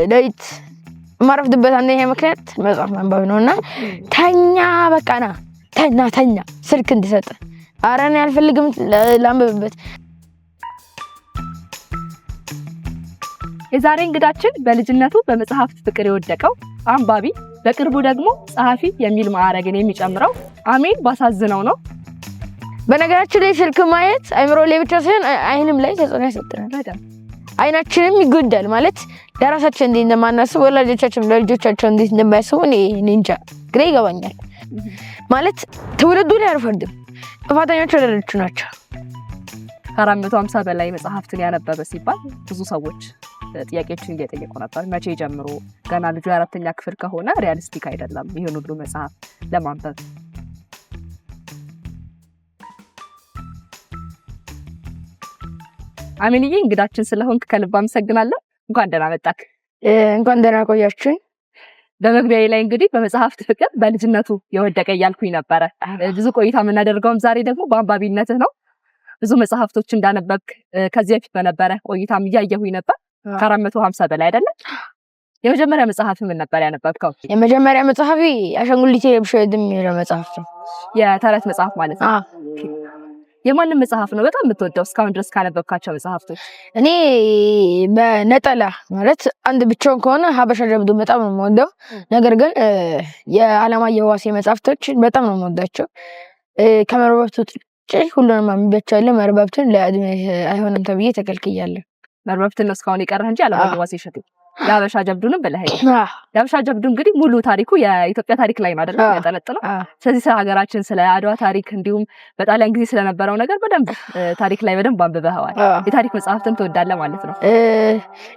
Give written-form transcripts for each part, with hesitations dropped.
ለይት ማረፍድበት አንደኛ ምክንያት መጽሐፍ ማንበብ ነውና ተኛ በቃና ተኛ ስልክ እንድሰጥ አራን ያልፈልግም ላንብብበት። የዛሬ እንግዳችን በልጅነቱ በመጽሐፍት ፍቅር የወደቀው አንባቢ በቅርቡ ደግሞ ጸሐፊ የሚል ማዕረግን የሚጨምረው አሜን ባሳዝነው ነው። በነገራችን ላይ ስልክ ማየት አይምሮ ላይ ብቻ ሳይሆን አይንም ላይ ተጽዕኖ ያሳድራል። አይናችንም ይጎዳል ማለት ለራሳችን እንዴት እንደማናስብ ወላጆቻችን ለልጆቻቸው እንዴት እንደማያስቡ እኔ እንጃ ግራ ይገባኛል። ማለት ትውልዱ ላይ አልፈርድም፣ ጥፋተኞቹ ወላጆቹ ናቸው። ከ450 በላይ መጽሐፍትን ያነበበ ሲባል ብዙ ሰዎች ጥያቄዎችን እየጠየቁ ነበር። መቼ ጀምሮ ገና ልጁ 4ኛ ክፍል ከሆነ ሪያሊስቲክ አይደለም ይሄን ሁሉ መጽሐፍ ለማንበብ። አሜንዬ እንግዳችን ስለሆንክ ከልብ አመሰግናለሁ። እንኳን ደህና መጣክ። እንኳን ደህና ቆያችሁኝ። በመግቢያዬ ላይ እንግዲህ በመጽሐፍት ፍቅር በልጅነቱ የወደቀ እያልኩኝ ነበረ። ብዙ ቆይታ የምናደርገውም ዛሬ ደግሞ በአንባቢነትህ ነው። ብዙ መጽሐፍቶች እንዳነበብክ ከዚህ በፊት በነበረ ቆይታም እያየሁኝ ነበር። ከ450 በላይ አይደለም? የመጀመሪያ መጽሐፍ ምን ነበር ያነበብከው? የመጀመሪያ መጽሐፊ አሻንጉሊቴ ብሸድም የሚለው መጽሐፍ ነው። የተረት መጽሐፍ ማለት ነው። የማንም መጽሐፍ ነው በጣም የምትወደው እስካሁን ድረስ ካነበብካቸው መጽሐፍቶች? እኔ በነጠላ ማለት አንድ ብቻውን ከሆነ ሀበሻ ጀብዱ በጣም ነው የምወደው። ነገር ግን የዓለማየሁ ዋሴ መጽሐፍቶች በጣም ነው የምወዳቸው። ከመርበብቶች ሁሉንም አንብቤያቸዋለሁ። መርበብትን ለእድሜ አይሆንም ተብዬ ተከልክያለሁ። መርበብትን ነው እስካሁን የቀረህ እንጂ ዓለማየሁ ዋሴ እሸቴ የሀበሻ ጀብዱንም ብለህ የሀበሻ ጀብዱ እንግዲህ ሙሉ ታሪኩ የኢትዮጵያ ታሪክ ላይ ነው አይደል ያጠነጥነው። ስለዚህ ስለ ሀገራችን ስለ አድዋ ታሪክ እንዲሁም በጣሊያን ጊዜ ስለነበረው ነገር በደንብ ታሪክ ላይ በደንብ አንብበኸዋል። የታሪክ መጽሐፍትን ትወዳለህ ማለት ነው?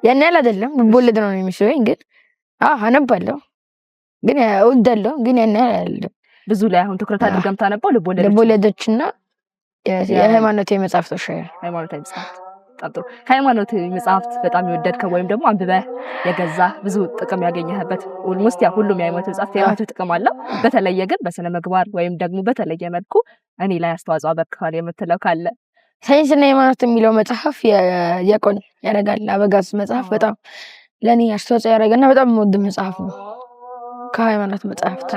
ያን ያህል አይደለም፣ ልቦለድ ነው የሚመስለኝ። ግን አነባለሁ፣ ግን እወዳለሁ፣ ግን ያን ያህል አይደለም። ብዙ ላይ አሁን ትኩረት አድርገህ የምታነበው ልቦለዶችና የሃይማኖታዊ መጽሐፍቶች። ሃይማኖታዊ መጽሐፍት ጥሩ። ከሃይማኖት መጽሐፍት በጣም የወደድከው ወይም ደግሞ አንብበህ የገዛ ብዙ ጥቅም ያገኘህበት? ኦልሞስት ያ ሁሉም የሃይማኖት መጽሐፍት የራሱ ጥቅም አለው። በተለየ ግን በስነ ምግባር ወይም ደግሞ በተለየ መልኩ እኔ ላይ አስተዋጽኦ አበርክቷል የምትለው ካለ? ሳይንስና ሃይማኖት የሚለው መጽሐፍ የዲያቆን ያረጋል አበጋዝ መጽሐፍ በጣም ለኔ አስተዋጽኦ ያደረገና በጣም የምወድ መጽሐፍ ነው። ከሃይማኖት መጽሐፍት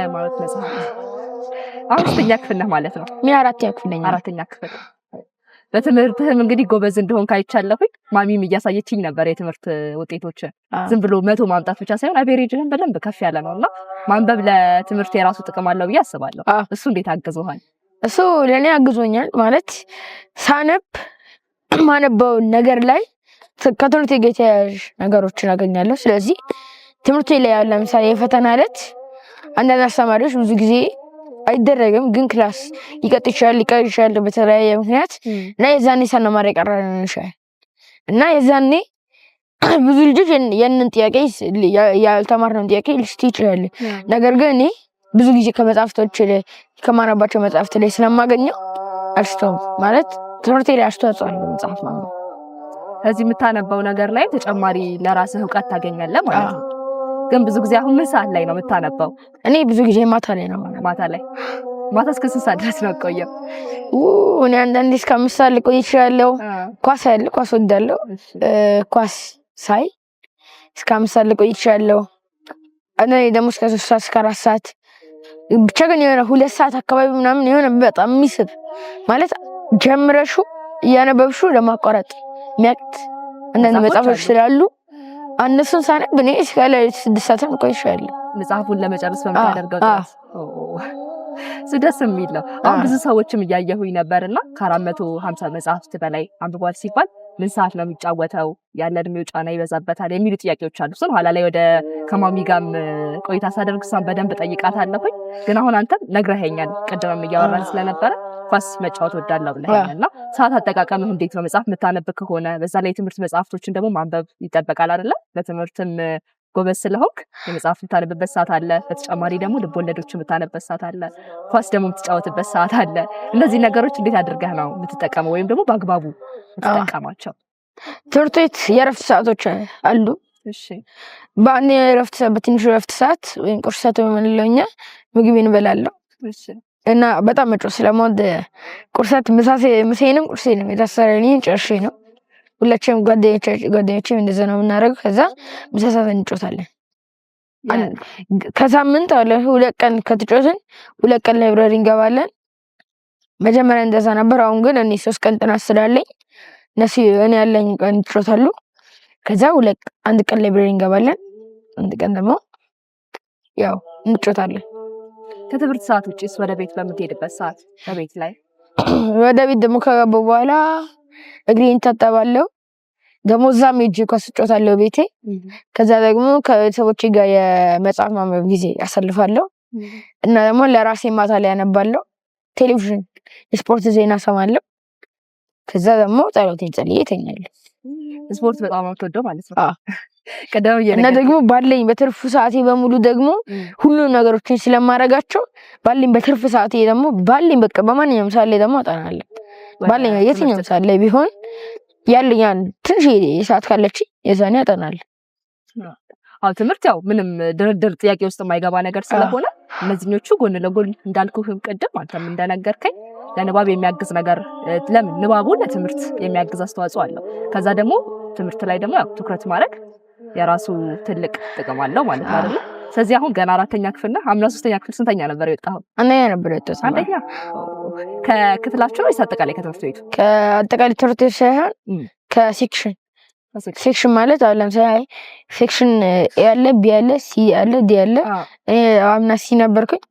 አምስተኛ ክፍል ነህ ማለት ነው? እኔ አራተኛ ክፍል ነኝ። አራተኛ ክፍል። በትምህርትህም እንግዲህ ጎበዝ እንደሆን ካይቻለሁኝ ማሚም እያሳየችኝ ነበር የትምህርት ውጤቶችን። ዝም ብሎ 100 ማምጣት ብቻ ሳይሆን አቬሬጅህም በደንብ ከፍ ያለ ነውና ማንበብ ለትምህርት የራሱ ጥቅም አለው ብዬ አስባለሁ። እሱ እንዴት አግዞሃል? እሱ ለኔ አግዞኛል ማለት ሳነብ ማነበው ነገር ላይ ከትምህርቴ ጋር የተያያዥ ነገሮችን አገኛለሁ። ስለዚህ ትምህርቴ ላይ ያለ ለምሳሌ የፈተና ዕለት አንዳንድ አስተማሪዎች ብዙ ጊዜ አይደረግም ግን ክላስ ሊቀር ይችላል በተለያየ ምክንያት እና የዛኔ ሳንማር የቀረን ይችላል እና የዛኔ ብዙ ልጆች ያንን ጥያቄ ያልተማርነውን ጥያቄ ሊስቱ ይችላል። ነገር ግን እኔ ብዙ ጊዜ ከመጽሐፍቶች ከማነባቸው መጽሐፍት ላይ ስለማገኘው አልስተውም ማለት ትምህርቴ ላይ አስተዋጽኦ አለው መጽሐፍ ማለት። ከዚህ የምታነበው ነገር ላይ ተጨማሪ ለራስህ ዕውቀት ታገኛለህ ማለት ነው። ግን ብዙ ጊዜ አሁን ምን ሰዓት ላይ ነው የምታነበው? እኔ ብዙ ጊዜ ማታ ላይ ነው። ማታ እስከ 6 ሰዓት ድረስ ነው ቆየው? እኔ አንዳንዴ እስከ 5 ሰዓት ልቆይ እችላለሁ። ኳስ ወዳለሁ። ኳስ ሳይ እስከ 5 ሰዓት ልቆይ እችላለሁ። አንዳንዴ ደግሞ እስከ 3 ሰዓት እስከ 4 ሰዓት ብቻ። ግን የሆነ 2 ሰዓት አካባቢ ምናምን የሆነ በጣም የሚስብ ማለት ጀምረሹ እያነበብሹ ለማቋረጥ የሚያቅት አንዳንድ መጽሐፎች ስላሉ እነሱን ሳነብ እኔ እስከ 6 ሰዓት ልቆይ እችላለሁ መጽሐፉን ለመጨረስ በምታደርገው ጥረት። ደስ የሚል ነው። አሁን ብዙ ሰዎችም እያየሁኝ ነበርና ከ450 መጽሐፍት በላይ አንብቧል ሲባል ምን ሰዓት ነው የሚጫወተው? ያለ እድሜው ጫና ይበዛበታል የሚሉ ጥያቄዎች አሉ። እሱን ኋላ ላይ ወደ ከማሚ ጋርም ቆይታ ሳደርግ እሷን በደንብ ጠይቃታለሁኝ። ግን አሁን አንተ ነግረኸኛል፣ ቅድምም እያወራን ስለነበረ ኳስ መጫወት ወዳለሁ ብለኸኛልና ሰዓት አጠቃቀምህ እንዴት ነው? መጽሐፍ የምታነብ ከሆነ በዛ ላይ የትምህርት መጽሐፍቶችን ደግሞ ማንበብ ይጠበቃል አይደለ? ለትምህርትም ጎበዝ ስለሆንክ የመጽሐፍ የምታነብበት ሰዓት አለ። በተጨማሪ ደግሞ ልቦለዶች የምታነብበት ሰዓት አለ። ኳስ ደግሞ የምትጫወትበት ሰዓት አለ። እነዚህ ነገሮች እንዴት አድርገህ ነው የምትጠቀመው ወይም ደግሞ በአግባቡ የምትጠቀማቸው? ትምህርት ቤት የእረፍት ሰዓቶች አሉ። እሺ። በአንድ በትንሹ የእረፍት ሰዓት ወይም ቁርስ ሰዓት የምንለው እኛ ምግቤን እበላለሁ። እሺ። እና በጣም መጮህ ስለምወድ ቁርስ ሰዓት ምሳዬንም ቁርሴንም የታሰረልኝ ጨርሼ ነው ሁላችንም ጓደኞቼም እንደዛ ነው የምናደርገው። ከዛ ምሳ ሰዓት እንጫወታለን። ከሳምንት አለ 2 ቀን ከተጫወትን 2 ቀን ላይብረሪ እንገባለን። መጀመሪያ እንደዛ ነበር። አሁን ግን እኔ 3 ቀን ጥናት ስላለኝ እነሱ እኔ ያለኝ ቀን ይጫወታሉ። ከዛ 1 ቀን ላይብረሪ እንገባለን፣ 1 ቀን ደግሞ ያው እንጫወታለን። ከትምህርት ሰዓት ውጪስ ወደ ቤት በምትሄድበት ሰዓት በቤት ላይ ወደ ቤት ደግሞ ከገባሁ በኋላ እግሬን ታጠባለሁ። ደግሞ እዛም ሄጄ ኳስ እጫወታለሁ ቤቴ። ከዛ ደግሞ ከቤተሰቦቼ ጋር የመጽሐፍ ማንበብ ጊዜ አሳልፋለሁ እና ደግሞ ለራሴ ማታ ላይ አነባለሁ። ቴሌቪዥን የስፖርት ዜና ሰማለሁ። ከዛ ደግሞ ጸሎቴን ጸልዬ እተኛለሁ። ስፖርት በጣም አትወደው ማለት ነው? እና ደግሞ ባለኝ በትርፍ ሰዓቴ በሙሉ ደግሞ ሁሉንም ነገሮችን ስለማረጋቸው ባለኝ በትርፍ ሰዓቴ ደግሞ ባለኝ በቃ በማንኛውም ሰዓት ላይ ደግሞ አጠናለሁ። ባለኝ የትኛውም ሰዓት ላይ ቢሆን ያለኝ ትንሽ ሰዓት ካለች የዛኔ አጠናለሁ። አዎ ትምህርት ያው ምንም ድርድር ጥያቄ ውስጥ የማይገባ ነገር ስለሆነ እነዚህኞቹ ጎን ለጎን እንዳልኩህም ቅድም አንተም እንደነገርከኝ ለንባብ የሚያግዝ ነገር ለምን ንባቡ ለትምህርት የሚያግዝ አስተዋጽኦ አለው። ከዛ ደግሞ ትምህርት ላይ ደግሞ ያው ትኩረት ማድረግ የራሱ ትልቅ ጥቅም አለው ማለት ነው አይደል? ስለዚህ አሁን ገና 4ኛ ክፍል እና አምና 3ኛ ክፍል ስንተኛ ነበር የወጣኸው? አንደኛ ነበር የወጣሁት። አንደኛ ከክፍላችሁ ነው አጠቃላይ ከትምህርት ቤቱ? ከአጠቃላይ ትምህርት ቤት ሳይሆን ከሴክሽን። ሴክሽን ማለት አሁን ለምሳሌ ሴክሽን ያለ ቢ ያለ ሲ ያለ ዲ ያለ እኔ አምና ሲ ነበርኩኝ።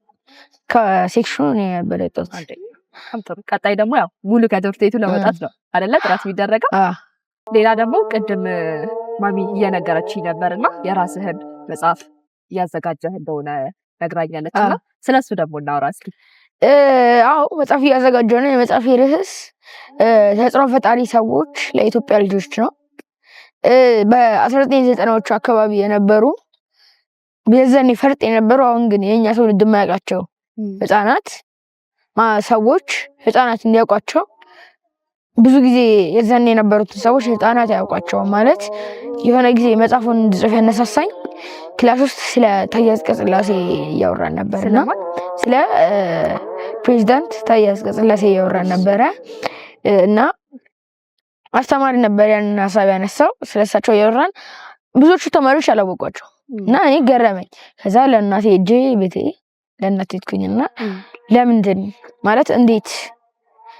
ከሴክሽኑ እኔ ነበር የወጣሁት። ቀጣይ ደግሞ ያው ሙሉ ከትምህርት ቤቱ ለመውጣት ነው አይደለ ጥረት የሚደረገው? ሌላ ደግሞ ቅድም ማሚ እየነገረችኝ ነበርና የራስህን መጽሐፍ እያዘጋጀህ እንደሆነ ነግራኛለችና ስለሱ ደግሞ እናውራ እስኪ። አዎ መጽሐፍ እያዘጋጀሁ ነው። የመጽሐፍ ርዕስ ተጽዕኖ ፈጣሪ ሰዎች ለኢትዮጵያ ልጆች ነው። በ1990ዎቹ አካባቢ የነበሩ የዛኔ ፈርጥ የነበሩ አሁን ግን የኛ ትውልድ የማያውቃቸው ህፃናት ሰዎች ህፃናት እንዲያውቋቸው ብዙ ጊዜ የዛኔ የነበሩትን ሰዎች ህፃናት አያውቋቸውም። ማለት የሆነ ጊዜ መጽሐፉን እንድጽፍ ያነሳሳኝ ክላስ ውስጥ ስለ ታዬ አጽቀሥላሴ እያወራን ነበርና ስለ ፕሬዝዳንት ታዬ አጽቀሥላሴ እያወራን ነበረ እና አስተማሪ ነበር ያንን ሀሳብ ያነሳው። ስለሳቸው እያወራን ብዙዎቹ ተማሪዎች አላወቋቸው እና እኔ ገረመኝ። ከዛ ለእናቴ ሄጄ ቤቴ ለእናቴ ሄድኩኝና ለምንድን ማለት እንዴት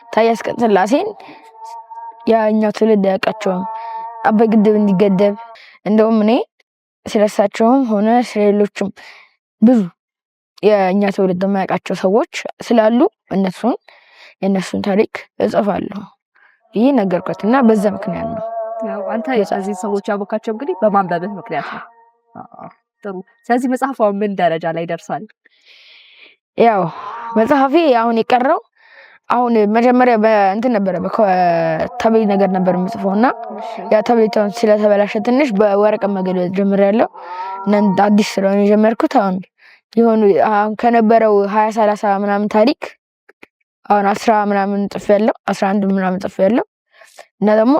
ታዬ አጽቀሥላሴን ያኛው ትውልድ አያውቃቸውም? አባይ ግድብ እንዲገደብ እንደውም እኔ ስለሳቸውም ሆነ ስለሌሎችም ብዙ የእኛ ትውልድ የማያውቃቸው ሰዎች ስላሉ የእነሱን ታሪክ እጽፋለሁ ይሄ ነገርኳት እና በዛ ምክንያት ነው። አንተ የዚህ ሰዎች ያወቃቸው እንግዲህ በማንበብህ ምክንያት ነው። ጥሩ። ስለዚህ መጽሐፉ ምን ደረጃ ላይ ደርሷል? ያው መጽሐፌ አሁን የቀረው አሁን መጀመሪያ በእንትን ነበረ በታብሌት ነገር ነበር የምጽፈውና ያ ታብሌቱን ስለተበላሸ ትንሽ በወረቀት መገልበጥ ጀምሬያለሁ እና አዲስ ስለሆነ የጀመርኩት አሁን ከነበረው 20-30 ምናምን ታሪክ አሁን 10 ምናምን ጽፌያለሁ፣ 11 ምናምን ጽፌያለሁ እና ደግሞ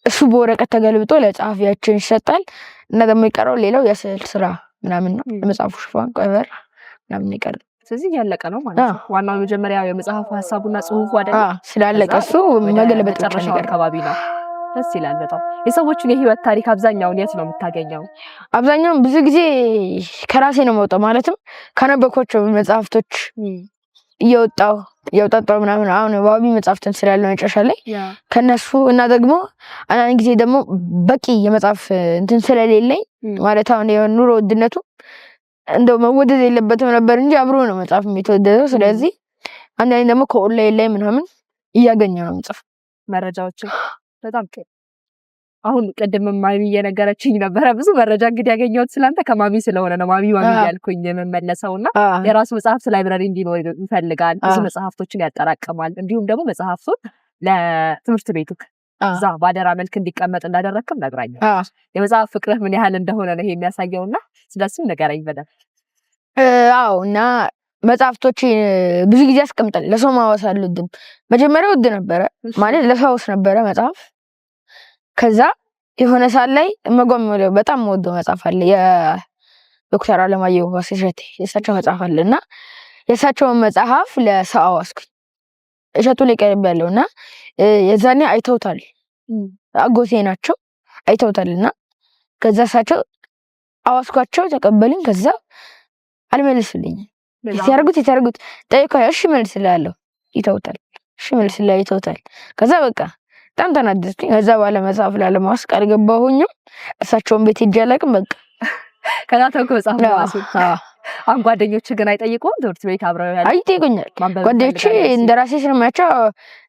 እሱ በወረቀት ተገልብጦ ለጸሐፊያችን ይሰጣል እና ደግሞ የቀረው ሌላው የስዕል ስራ ምናምን ነው። ለመጽሐፉ ሽፋን ከቨር ምናምን የቀረው ስለዚህ ያለቀ ነው ማለት ነው። ዋናው መጀመሪያው የመጽሐፉ ሐሳቡና ጽሁፉ አይደል? ስላለቀ እሱ መገልበጥ መጨረሻው አካባቢ ነው። ደስ ይላል በጣም። የሰዎችን የህይወት ታሪክ አብዛኛውን የት ነው የምታገኘው? አብዛኛውን ብዙ ጊዜ ከራሴ ነው የማውጣው። ማለትም ካነበብኳቸው መጽሐፍቶች እያወጣጣው ምናምን አሁን ዋቢ መጽሐፍትን ስላለው መጨረሻ ላይ ከነሱ እና ደግሞ አንዳንድ ጊዜ ደግሞ በቂ የመጽሐፍ እንትን ስለሌለኝ ማለት አሁን የኑሮ ውድነቱ እንደው መወደድ የለበትም ነበር እንጂ አብሮ ነው መጽሐፍ የሚተወደደው። ስለዚህ አንዳንዴ ደግሞ ከኦንላይን ላይ ምናምን እያገኘሁ ነው የምጽፍ መረጃዎችን። በጣም አሁን ቅድም ማሚ እየነገረችኝ ነበረ ብዙ መረጃ እንግዲህ ያገኘሁት ስላንተ ከማሚ ስለሆነ ነው። ማሚ ያልኩኝ የምመለሰውና የራሱ መጽሐፍት ላይብረሪ እንዲኖር ይፈልጋል። ብዙ መጽሐፍቶችን ያጠራቅማል። እንዲሁም ደግሞ መጽሐፍቱን ለትምህርት ቤቱ እዛ ባደራ መልክ እንዲቀመጥ እንዳደረክም ነግራኛለች። የመጽሐፍ ፍቅርህ ምን ያህል እንደሆነ ነው የሚያሳየውና ስለዚህ ንገረኝ በደንብ። አዎ እና መጽሐፍቶች ብዙ ጊዜ አስቀምጣል። ለሰው ማዋስ አልወድም። መጀመሪያ ውድ ነበረ ማለት ለሰውስ ነበረ መጽሐፍ። ከዛ የሆነ ሰዓት ላይ በጣም ወደው መጽሐፍ አለ የዶክተር አለማየሁ ዋሴ እሸቴ የእሳቸው መጽሐፍ አለ እና የእሳቸውን መጽሐፍ ለሰው አዋስኩኝ። እሸቱ ላይ ቀርብ ያለውና የዛኔ አይተውታል አጎቴ ናቸው አይተውታልና ከዛ እሳቸው አዋስኳቸው ተቀበሉኝ። ከዛ አልመልሱልኝም። የታርጉት ጠይቀው እሺ መልስልሃለሁ ይተውታል። እሺ መልስልሃለሁ ይተውታል። ከዛ በቃ በጣም ተናደድኩኝ። ከዛ በኋላ መጽሐፍ ላለማዋስ ቃል ገባሁኝም እሳቸውን ቤት ሄጄ አላውቅም። በቃ ከዛ ተውኩ መጽሐፍ ለማዋስ። አሁን ጓደኞች ግን አይጠይቁም? ትምህርት ቤት አብረው ያሉ አይጠይቁኛል። ጓደኞቼ እንደራሴ ስለማያቸው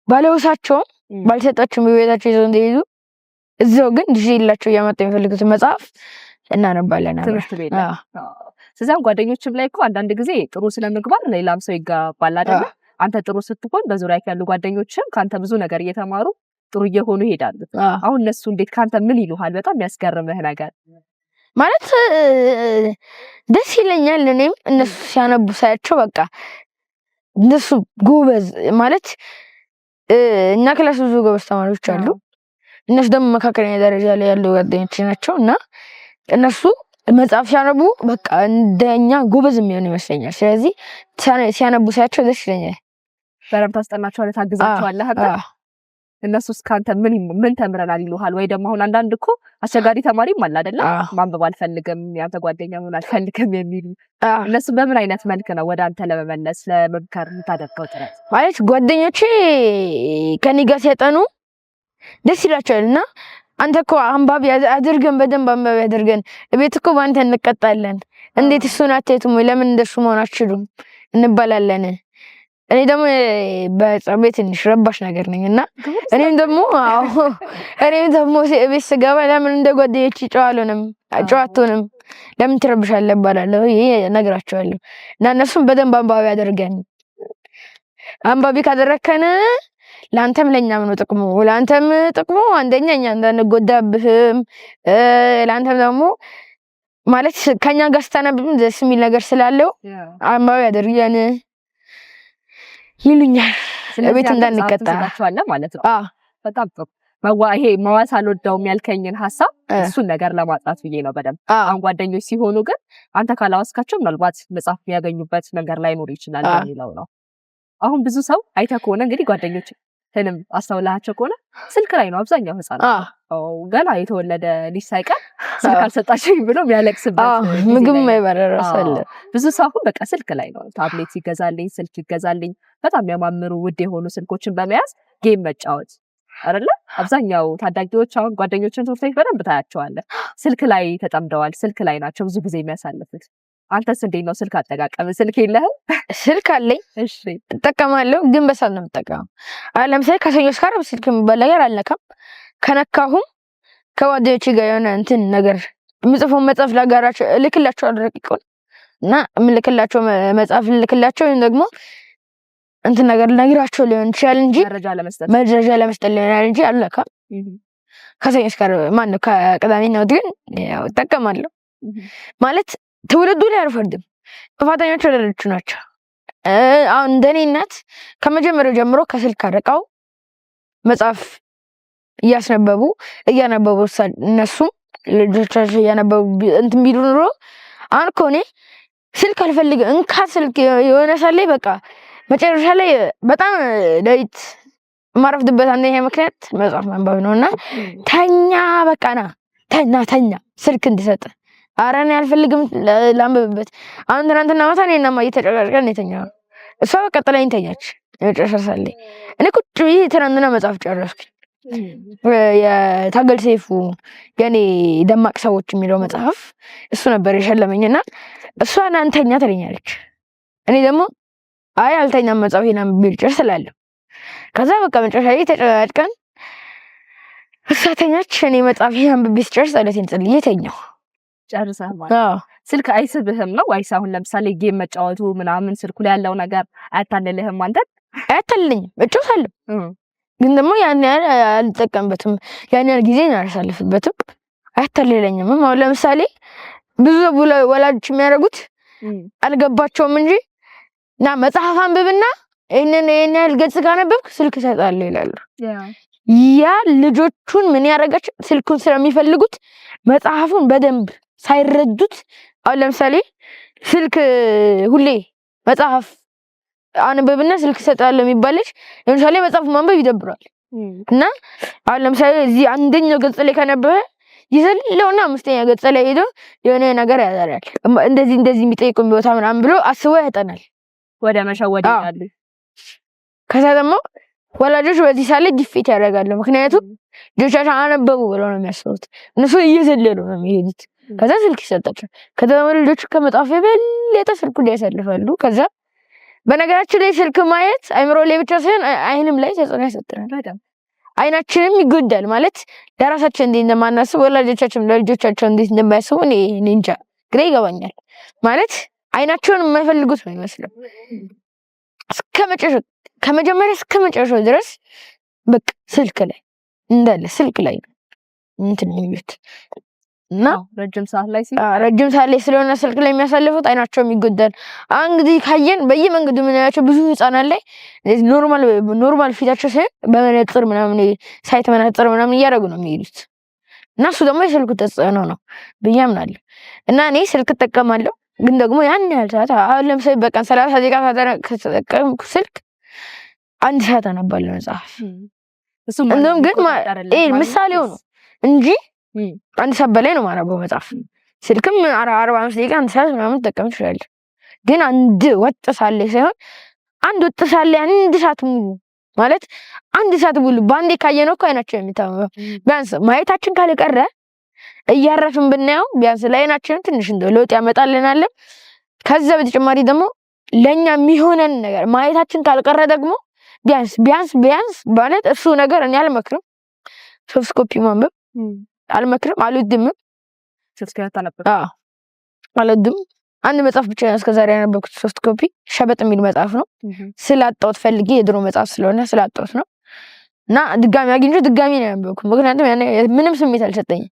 ባለውሳቸው ባልሰጣቸው በቤታቸው ይዘው እንደሄዱ እዛው ግን ልጅ የላቸው እያመጣ የሚፈልጉትን መጽሐፍ እናነባለን ትምህርት ቤት። ስለዚህ ጓደኞችም ላይ እኮ አንዳንድ ጊዜ ጥሩ ስነ ምግባር ሌላም ሰው ይጋባል አይደል? አንተ ጥሩ ስትሆን በዙሪያ ያሉ ጓደኞችም ካንተ ብዙ ነገር እየተማሩ ጥሩ እየሆኑ ይሄዳሉ። አሁን እነሱ እንዴት ካንተ ምን ይሉሃል? በጣም የሚያስገርምህ ነገር ማለት ደስ ይለኛል። እኔም እነሱ ሲያነቡ ሳያቸው በቃ እነሱ ጎበዝ ማለት እና ክላስ ብዙ ጎበዝ ተማሪዎች አሉ። እነሱ ደግሞ መካከለኛ ደረጃ ላይ ያሉ ጓደኞች ናቸው እና እነሱ መጽሐፍ ሲያነቡ በቃ እንደኛ ጎበዝ የሚሆኑ ይመስለኛል። ስለዚህ ሲያነቡ ሳያቸው ደስ ይለኛል። በደምብ ታስጠናቸዋለህ፣ ታግዛቸዋለህ አንተ? እነሱስ ካንተ ምን ተምረናል ይሉሃል? ወይ ደግሞ አሁን አንዳንድ እኮ አስቸጋሪ ተማሪም አለ አይደለ? ማንበብ አልፈልግም፣ ያንተ ጓደኛ መሆን አልፈልግም የሚሉ እነሱ በምን አይነት መልክ ነው ወደ አንተ ለመመለስ ለመምከር የምታደርገው ጥረት? ማለት ጓደኞቼ ከኔ ጋር ሲያጠኑ ደስ ይላቸዋል እና አንተ እኮ አንባቢ አድርገን በደንብ አንባቢ አድርገን ቤት እኮ ባንተ እንቀጣለን፣ እንዴት እሱን አትሄቱም? ለምን እንደሱ መሆን አትችሉም እንባላለን። እኔ ደግሞ በጸቤት ትንሽ ረባሽ ነገር ነኝና እኔም ደግሞ ቤት ስገባ ለምን እንደ ጓደኞቼ ጨዋቱንም ለምን ትረብሻለህ እባላለሁ። ይሄ እነግራቸዋለሁ እና እነሱም በደንብ አንባቢ አድርገን አንባቢ ካደረከን ላንተም ለኛም ነው ጥቅሙ። ላንተም ጥቅሙ አንደኛ እኛ እንዳንጎዳብህም ላንተም ደግሞ ማለት ከኛ ጋር ስታነብም ደስ የሚል ነገር ስላለው አንባቢ አድርገን ይሉኛል። ቤት እንዳንቀጣ ማለት ነው። በጣም ጥሩ። ይሄ መዋስ አልወደውም ያልከኝን ሐሳብ እሱን ነገር ለማጥራት ብዬ ነው በደንብ። አሁን ጓደኞች ሲሆኑ ግን አንተ ካላዋስካቸው ምናልባት መጽሐፍ የሚያገኙበት ነገር ላይኖር ይችላል የሚለው ነው። አሁን ብዙ ሰው አይተህ ከሆነ እንግዲህ ጓደኞች ህንም አስተውላቸው ከሆነ ስልክ ላይ ነው አብዛኛው ህፃን ገና የተወለደ ልጅ ሳይቀር ስልክ አልሰጣችሁኝ ብሎ የሚያለቅስበት ምግብ ማይበረረሰለ ብዙ ሰው አሁን በቃ ስልክ ላይ ነው። ታብሌት ይገዛልኝ፣ ስልክ ይገዛልኝ፣ በጣም የሚያማምሩ ውድ የሆኑ ስልኮችን በመያዝ ጌም መጫወት አይደለ? አብዛኛው ታዳጊዎች አሁን ጓደኞችን ትምህርት ቤት በደንብ ታያቸዋለህ፣ ስልክ ላይ ተጠምደዋል፣ ስልክ ላይ ናቸው ብዙ ጊዜ የሚያሳልፉት። አንተስ እንዴት ነው ስልክ አጠቃቀም? ስልክ የለህም? ስልክ አለኝ። እሺ እጠቀማለሁ፣ ግን በሰዓት ነው የምጠቀመው። ለምሳሌ ከሰኞ እስከ ዓርብ ስልክ የሚባል ነገር አልነካም። ከነካሁም ከጓደኞቼ ጋር የሆነ እንትን ነገር የምጽፈው መጽሐፍ ላጋራቸው እልክላቸዋለሁ ረቂቁን እና የምልክላቸው መጽሐፍ ልልክላቸው ወይም ደግሞ እንትን ነገር ልነግራቸው ሊሆን ይችላል እንጂ መረጃ ለመስጠት ሊሆን እንጂ አልነካም። ከሰኞ እስከ ዓርብ ማነው ከቅዳሜና እሑድ ግን ያው እጠቀማለሁ። ማለት ትውልዱ ላይ አልፈርድም። ጥፋተኞች ወላጆቹ ናቸው። አሁን እንደኔ እናት ከመጀመሪያው ጀምሮ ከስልክ አርቀው መጽሐፍ እያነበቡ እነሱም ልጆቻቸው እያነበቡ እንትን ቢሉ ኑሮ አሁን እኮ እኔ ስልክ አልፈልግም እንካ ስልክ የሆነ ሳለ በቃ መጨረሻ ላይ በጣም ሌሊት የማረፍድበት አንደኛ ምክንያት መጽሐፍ ማንበብ ነውና ተኛ በቃ ተኛ ስልክ እንድሰጥ ኧረ እኔ አልፈልግም ላንብብበት። አሁን ትናንትና ማታ እኔና እማዬ ተጨቃጭቀን የተኛው እሷ በቃ ጥላኝ ተኛች። የመጨረሻ ሳለ እኔ ቁጭ ብዬ ትናንትና መጽሐፍ ጨረስኩኝ። የታገል ሰይፉ የኔ ደማቅ ሰዎች የሚለው መጽሐፍ እሱ ነበር የሸለመኝና እሷ አንተኛ ትለኛለች። እኔ ደግሞ አይ አልተኛም መጽሐፌን አንብቤ ልጨርስ እላለሁ። ከዛ በቃ መጨረሻ ላይ ተጨቃጭቀን እሷ ተኛች፣ እኔ መጽሐፌን አንብቤ ስጨርስ ጸሎቴን ጸልዬ ተኛሁ። ጨርሰህ ማለት ስልክ አይስብህም ነው ወይስ አሁን ለምሳሌ ጌም መጫወቱ ምናምን ስልኩ ላይ ያለው ነገር አያታልልህም? አንተ አያታልልኝም፣ እጮታለሁ ግን ደግሞ ያን ያህል አልጠቀምበትም። ያን ያህል ጊዜ አላሳልፍበትም፣ አያታልለኝም። አሁን ለምሳሌ ብዙ ወላጆች የሚያደርጉት አልገባቸውም እንጂ እና መጽሐፍ አንብብና ይሄን ያህል ገጽ ካነበብክ ስልክ እሰጣለሁ ይላሉ። ያ ልጆቹን ምን ያደርጋቸው ስልኩን ስለሚፈልጉት መጽሐፉን በደንብ ሳይረዱት አሁን ለምሳሌ ስልክ ሁሌ መጽሐፍ አንብብና ስልክ እሰጣለሁ የሚባልሽ ለምሳሌ መጽሐፉን ማንበብ ይደብራል። እና አሁን ለምሳሌ እዚህ አንደኛው ገጽ ላይ ከነበረ ይዘለውና አምስተኛ ገጽ ላይ ሄዶ የሆነ ነገር ያዛራል እንደዚህ የሚጠይቁን ቦታ ምናምን ብሎ አስቦ ያጠናል ወደ መሸወድ ይላል። ከዛ ደግሞ ወላጆች በዚህ ሳለ ዲፊት ያደርጋሉ። ምክንያቱም ልጆቻቸው አነበቡ ብለው ነው የሚያስቡት። እነሱ እየዘለሉ ነው የሚሄዱት። ከዛ ስልክ ይሰጣቸዋል። ከዛ ልጆቹ ከመጽሐፍ የበለጠ ስልኩ ላይ ያሳልፋሉ። ከዛ በነገራችን ላይ ስልክ ማየት አይምሮ ላይ ብቻ ሳይሆን አይንም ላይ ተጽዕኖ ያሳድራል። አይናችንም ይጎዳል። ማለት ለራሳችን እንዴት እንደማናስብ ወላጆቻችን ለልጆቻቸው እንዴት እንደማያስቡ እኔ እንጃ ግራ ይገባኛል። ማለት አይናቸውን የማይፈልጉት ነው ይመስለው ከመጀመሪያ እስከ መጨረሻው ድረስ በቃ ስልክ ላይ እንዳለ ስልክ ላይ እንትን የሚሉት እና ረጅም ሰዓት ላይ ስለሆነ ስልክ ላይ የሚያሳልፉት አይናቸውም ይጎዳል። እንግዲህ ካየን በየመንገዱ የምናያቸው ብዙ ህፃናት ላይ ኖርማል ፊታቸው ሳይሆን በመነጽር ምናምን ሳይት መነጽር ምናምን እያደረጉ ነው የሚሄዱት እና እሱ ደግሞ የስልኩ ተጽዕኖ ነው ብዬ አምናለሁ። እና እኔ ስልክ እጠቀማለሁ ግን ደግሞ ያን ያህል ሰዓት አሁን ለምሳሌ በቀን 30 ደቂቃ ከተጠቀምኩ ስልክ 1 ሰዓት አነባለሁ መጽሐፍ። እንደውም ግን ምሳሌው ነው እንጂ 1 ሰዓት በላይ ነው የማነበው መጽሐፍ። ስልክም 45 ደቂቃ 1 ሰዓት ምናምን ተጠቀም ይችላል። ግን አንድ ወጥ ሳለ ሳይሆን አንድ ወጥ ሳለ 1 ሰዓት ሙሉ ማለት 1 ሰዓት ሙሉ ባንዴ ካየነው እኮ አይናችን የሚታመመው ቢያንስ ማየታችን ካልቀረ እያረፍን ብናየው ቢያንስ ለአይናችን ትንሽ እንደው ለውጥ ያመጣልናል። ከዛ በተጨማሪ ደግሞ ለኛ የሚሆነን ነገር ማየታችን ካልቀረ ደግሞ ቢያንስ ማለት እሱ ነገር እኔ አልመክርም። ሶፍት ኮፒ ማንበብ አልመክርም፣ አልወድም። አልወድም። አንድ መጽሐፍ ብቻ እስከዛሬ ያነበብኩት ሶፍት ኮፒ ሸበጥ የሚል መጽሐፍ ነው። ስላጣሁት ፈልጌ የድሮ መጽሐፍ ስለሆነ ስላጣሁት ነው እና ድጋሚ አግኝቼ ድጋሚ ነው ያነበብኩት። ምክንያቱም ምንም ስሜት አልሰጠኝም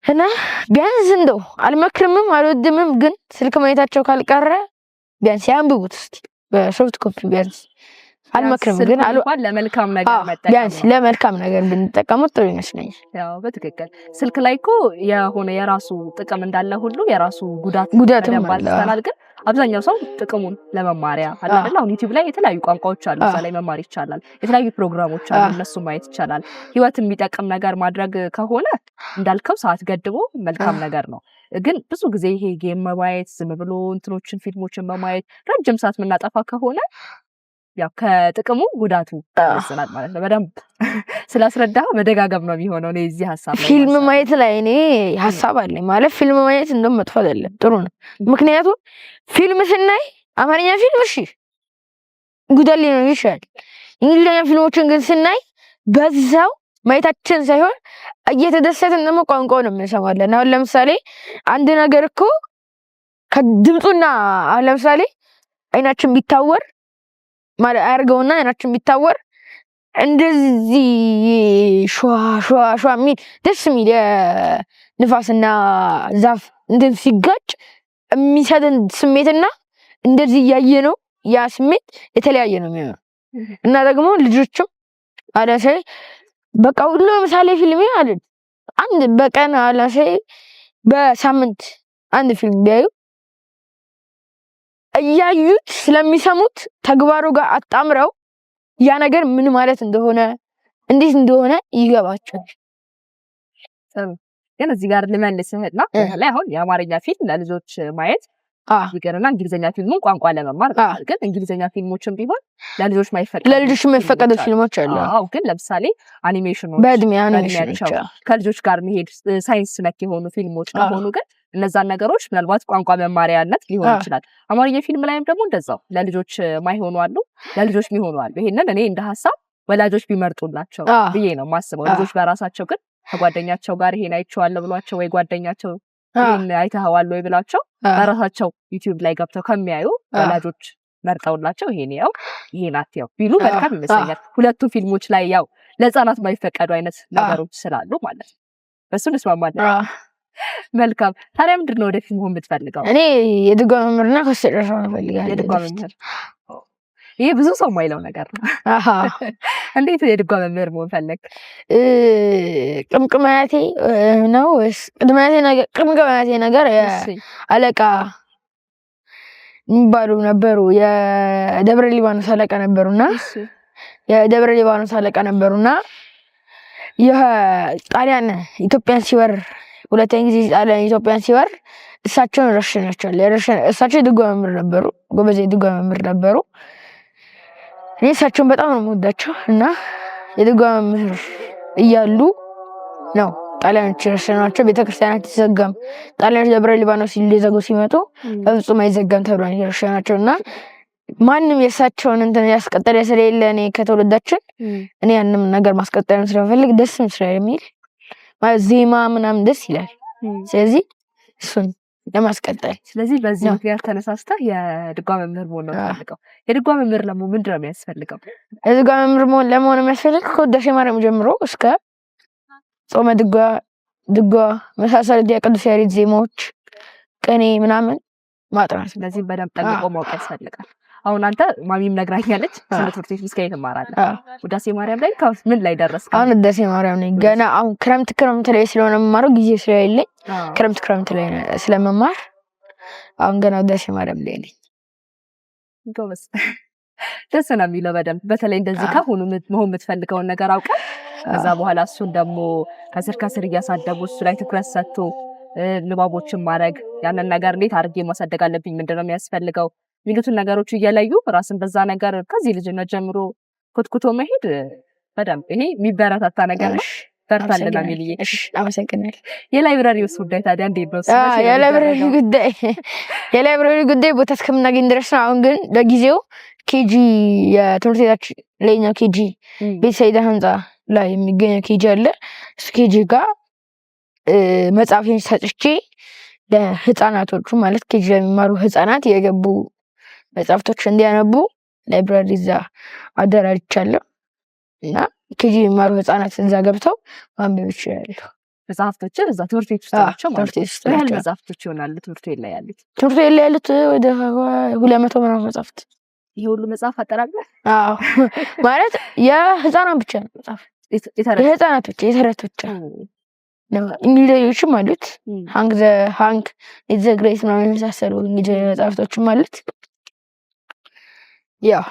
እና ቢያንስ እንደው አልመክርምም አልወድምም። ግን ስልክ ማየታቸው ካልቀረ ቢያንስ ያንብቡት እስቲ በሶፍት ኮፒ ቢያንስ አልመክርም። ግን ለመልካም ነገር መጠቀም ቢያንስ ለመልካም ነገር ብንጠቀመው ጥሩ ይመስለኛል። ያው በትክክል ስልክ ላይ እኮ የሆነ የራሱ ጥቅም እንዳለ ሁሉ የራሱ ጉዳትም አለ። ግን አብዛኛው ሰው ጥቅሙን ለመማሪያ አይደል? አሁን ዩቲዩብ ላይ የተለያዩ ቋንቋዎች አሉ፣ እዛ ላይ መማር ይቻላል። የተለያዩ ፕሮግራሞች አሉ፣ እነሱ ማየት ይቻላል። ህይወት የሚጠቅም ነገር ማድረግ ከሆነ እንዳልከው ሰዓት ገድቦ መልካም ነገር ነው። ግን ብዙ ጊዜ ይሄ ጌም ማየት፣ ዝም ብሎ እንትኖችን ፊልሞችን በማየት ረጅም ሰዓት የምናጠፋ ከሆነ ያው ከጥቅሙ ጉዳቱ ይመስላል ማለት ነው። በደንብ ስላስረዳ መደጋገም ነው የሚሆነው። እኔ እዚህ ሐሳብ ላይ ፊልም ማየት ላይ እኔ ሐሳብ አለኝ። ማለት ፊልም ማየት እንደውም መጥፎ አይደለም፣ ጥሩ ነው። ምክንያቱም ፊልም ስናይ አማርኛ ፊልም እሺ ጉዳት ሊኖር ይችላል። እንግሊዝኛ ፊልሞችን ግን ስናይ በዛው ማየታችን ሳይሆን እየተደሰትን ደግሞ ቋንቋውን እንሰማለን። አሁን ለምሳሌ አንድ ነገር እኮ ከድምፁና አሁን ለምሳሌ አይናችን ቢታወር ማለት አያርገውና አይናችን ቢታወር እንደዚህ ሸዋ የሚል ደስ የሚል ንፋስና ዛፍ እንትን ሲጋጭ የሚሰጥን ስሜትና እንደዚህ እያየ ነው ያ ስሜት የተለያየ ነው የሚሆነው። እና ደግሞ ልጆችም አለሰ በቃ ሁሉ ምሳሌ ፊልም አይደል አንድ በቀን አለሰ በሳምንት አንድ ፊልም ቢያዩ እያዩት ስለሚሰሙት ተግባሩ ጋር አጣምረው ያ ነገር ምን ማለት እንደሆነ እንዴት እንደሆነ ይገባቸዋል። ግን እዚህ ጋር ልመልስህና ላይ አሁን የአማርኛ ፊልም ለልጆች ማየት ይገርና እንግሊዘኛ ፊልሙን ቋንቋ ለመማር ግን እንግሊዘኛ ፊልሞችን ቢሆን ለልጆች የማይፈቀዱ ፊልሞች አሉ። አዎ ግን ለምሳሌ አኒሜሽኖች በእድሜ አኒሜሽኖች ከልጆች ጋር መሄድ ሳይንስ ነክ የሆኑ ፊልሞች ከሆኑ ግን እነዛን ነገሮች ምናልባት ቋንቋ መማሪያነት ሊሆን ይችላል። አማርኛ ፊልም ላይም ደግሞ እንደዛው ለልጆች ማይሆኑ አሉ፣ ለልጆች የሚሆኑ አሉ። ይሄንን እኔ እንደ ሐሳብ ወላጆች ቢመርጡላቸው ብዬ ነው ማስበው። ልጆች በራሳቸው ግን ከጓደኛቸው ጋር ይሄን አይቼዋለሁ ብሏቸው ወይ ጓደኛቸው ይሄን አይተኸዋል ወይ ብላቸው በራሳቸው ዩቲዩብ ላይ ገብተው ከሚያዩ ወላጆች መርጠውላቸው ይሄን ያው ይሄን አትያው ቢሉ መልካም ይመስለኛል። ሁለቱ ፊልሞች ላይ ያው ለህፃናት ማይፈቀዱ አይነት ነገሮች ስላሉ ማለት ነው። በሱ እንስማማለን። መልካም። ታዲያ ምንድን ነው ወደፊት መሆን የምትፈልገው? እኔ የድጓ መምህርና ከስተደረሰ እፈልጋለሁ። የድጓ መምህር ይሄ ብዙ ሰው የማይለው ነገር ነው። እንዴት የድጓ መምህር መሆን ፈለግ? ቅምቅማያቴ ነው ወይስ ቅምቅማያቴ ነገር አለቃ የሚባሉ ነበሩ፣ የደብረ ሊባኖስ አለቃ ነበሩና የደብረ ሊባኖስ አለቃ ነበሩና የጣሊያን ኢትዮጵያን ሲወር ሁለተኛ ጊዜ ጣሊያን ኢትዮጵያን ሲወር እሳቸውን ረሽናቸዋል። እሳቸው የድጓ መምህር ነበሩ፣ ጎበዝ የድጓ መምህር ነበሩ። እኔ እሳቸውን በጣም ነው የምወዳቸው እና የድጓ መምህር እያሉ ነው ጣሊያኖች ረሽናቸው። ቤተክርስቲያናት ተዘጋም ጣሊያኖች ደብረ ሊባኖስ ሊዘጉ ሲመጡ በፍጹም አይዘጋም ተብሎ ረሽናቸው እና ማንም የእሳቸውን እንትን ያስቀጠለ ስለሌለ እኔ ከተወለዳችን እኔ ያንም ነገር ማስቀጠልም ስለፈልግ ደስም ስለሚል ማለት ዜማ ምናምን ደስ ይላል። ስለዚህ እሱን ለማስቀጠል ስለዚህ በዚህ ምክንያት ተነሳስተህ የድጓ መምህር መሆን ነው የምፈልገው። የድጓ መምህር ለመሆን ምንድን ነው የሚያስፈልገው? የድጓ መምህር ለመሆን የሚያስፈልገው ከውዳሴ ማርያም ጀምሮ እስከ ጾመ ድጓ መሳሰሉት የቅዱስ ያሬድ ዜማዎች፣ ቅኔ ምናምን ማጥናት። ስለዚህ በደንብ ጠንቅቆ ማወቅ ያስፈልጋል። አሁን አንተ ማሚም ነግራኛለች ስለ ትምህርት ቤት እስከ ትማራለህ። ውዳሴ ማርያም ላይ ምን ላይ ደረስክ? አሁን ውዳሴ ማርያም ላይ ገና አሁን ክረምት ላይ ስለሆነ የምማረው ጊዜ ስለሌለኝ ክረምት ላይ ስለመማር አሁን ገና ውዳሴ ማርያም ላይ ነኝ። ጎበዝ፣ ደስ ነው የሚለው በደንብ በተለይ እንደዚህ ከሆኑ መሆን የምትፈልገውን ነገር አውቀህ ከዛ በኋላ እሱን ደግሞ ከስር እያሳደጉ እሱ ላይ ትኩረት ሰጥቶ ንባቦችን ማድረግ ያንን ነገር እንዴት አድርጌ ማሳደግ አለብኝ፣ ምንድነው የሚያስፈልገው የሚሉትን ነገሮች እየለዩ ራስን በዛ ነገር ከዚህ ልጅነት ጀምሮ ኮትኩቶ መሄድ በደንብ ይሄ የሚበረታታ ነገር ነው። በርታልና ሚልዬ። እሺ አመሰግናለሁ። የላይብራሪውስ ጉዳይ ታዲያ እንዴት ነው? የላይብራሪ ጉዳይ ቦታ እስከምናገኝ ድረስ ነው። አሁን ግን ለጊዜው ኬጂ የትምህርት ቤታችን ላይኛው ኬጂ ቤት ሰይዳ ህንፃ ላይ የሚገኘው ኬጂ አለ። እሱ ኬጂ ጋር መጽሐፌን ሰጥቼ ለህፃናቶቹ ማለት ኬጂ ለሚማሩ ህፃናት የገቡ መጽሐፍቶች እንዲያነቡ ላይብራሪ እዛ አደራጅቻለሁ እና ኬጂ የሚማሩ ህፃናት እዛ ገብተው ማንበብ ይችላሉ። መጽሐፍቶችን እዛ ትምህርት ቤት ውስጥ ናቸው ማለት ነው። ምን ያህል መጽሐፍቶች ይሆናሉ ትምህርት ቤት ላይ ያሉት? ትምህርት ቤት ላይ ያሉት ወደ 200 ምናምን መጽሐፍት። ይሄ ሁሉ መጽሐፍ አጠራቅመህ? አዎ ማለት የህፃናት ብቻ ነው መጽሐፍ፣ የህፃናት ብቻ የተረት ብቻ ነው። እንግሊዝኞችም አሉት ሃንክ ዘ ግሬት ምናምን የመሳሰሉ እንግሊዝኛ መጽሐፍቶችም አሉት። ያው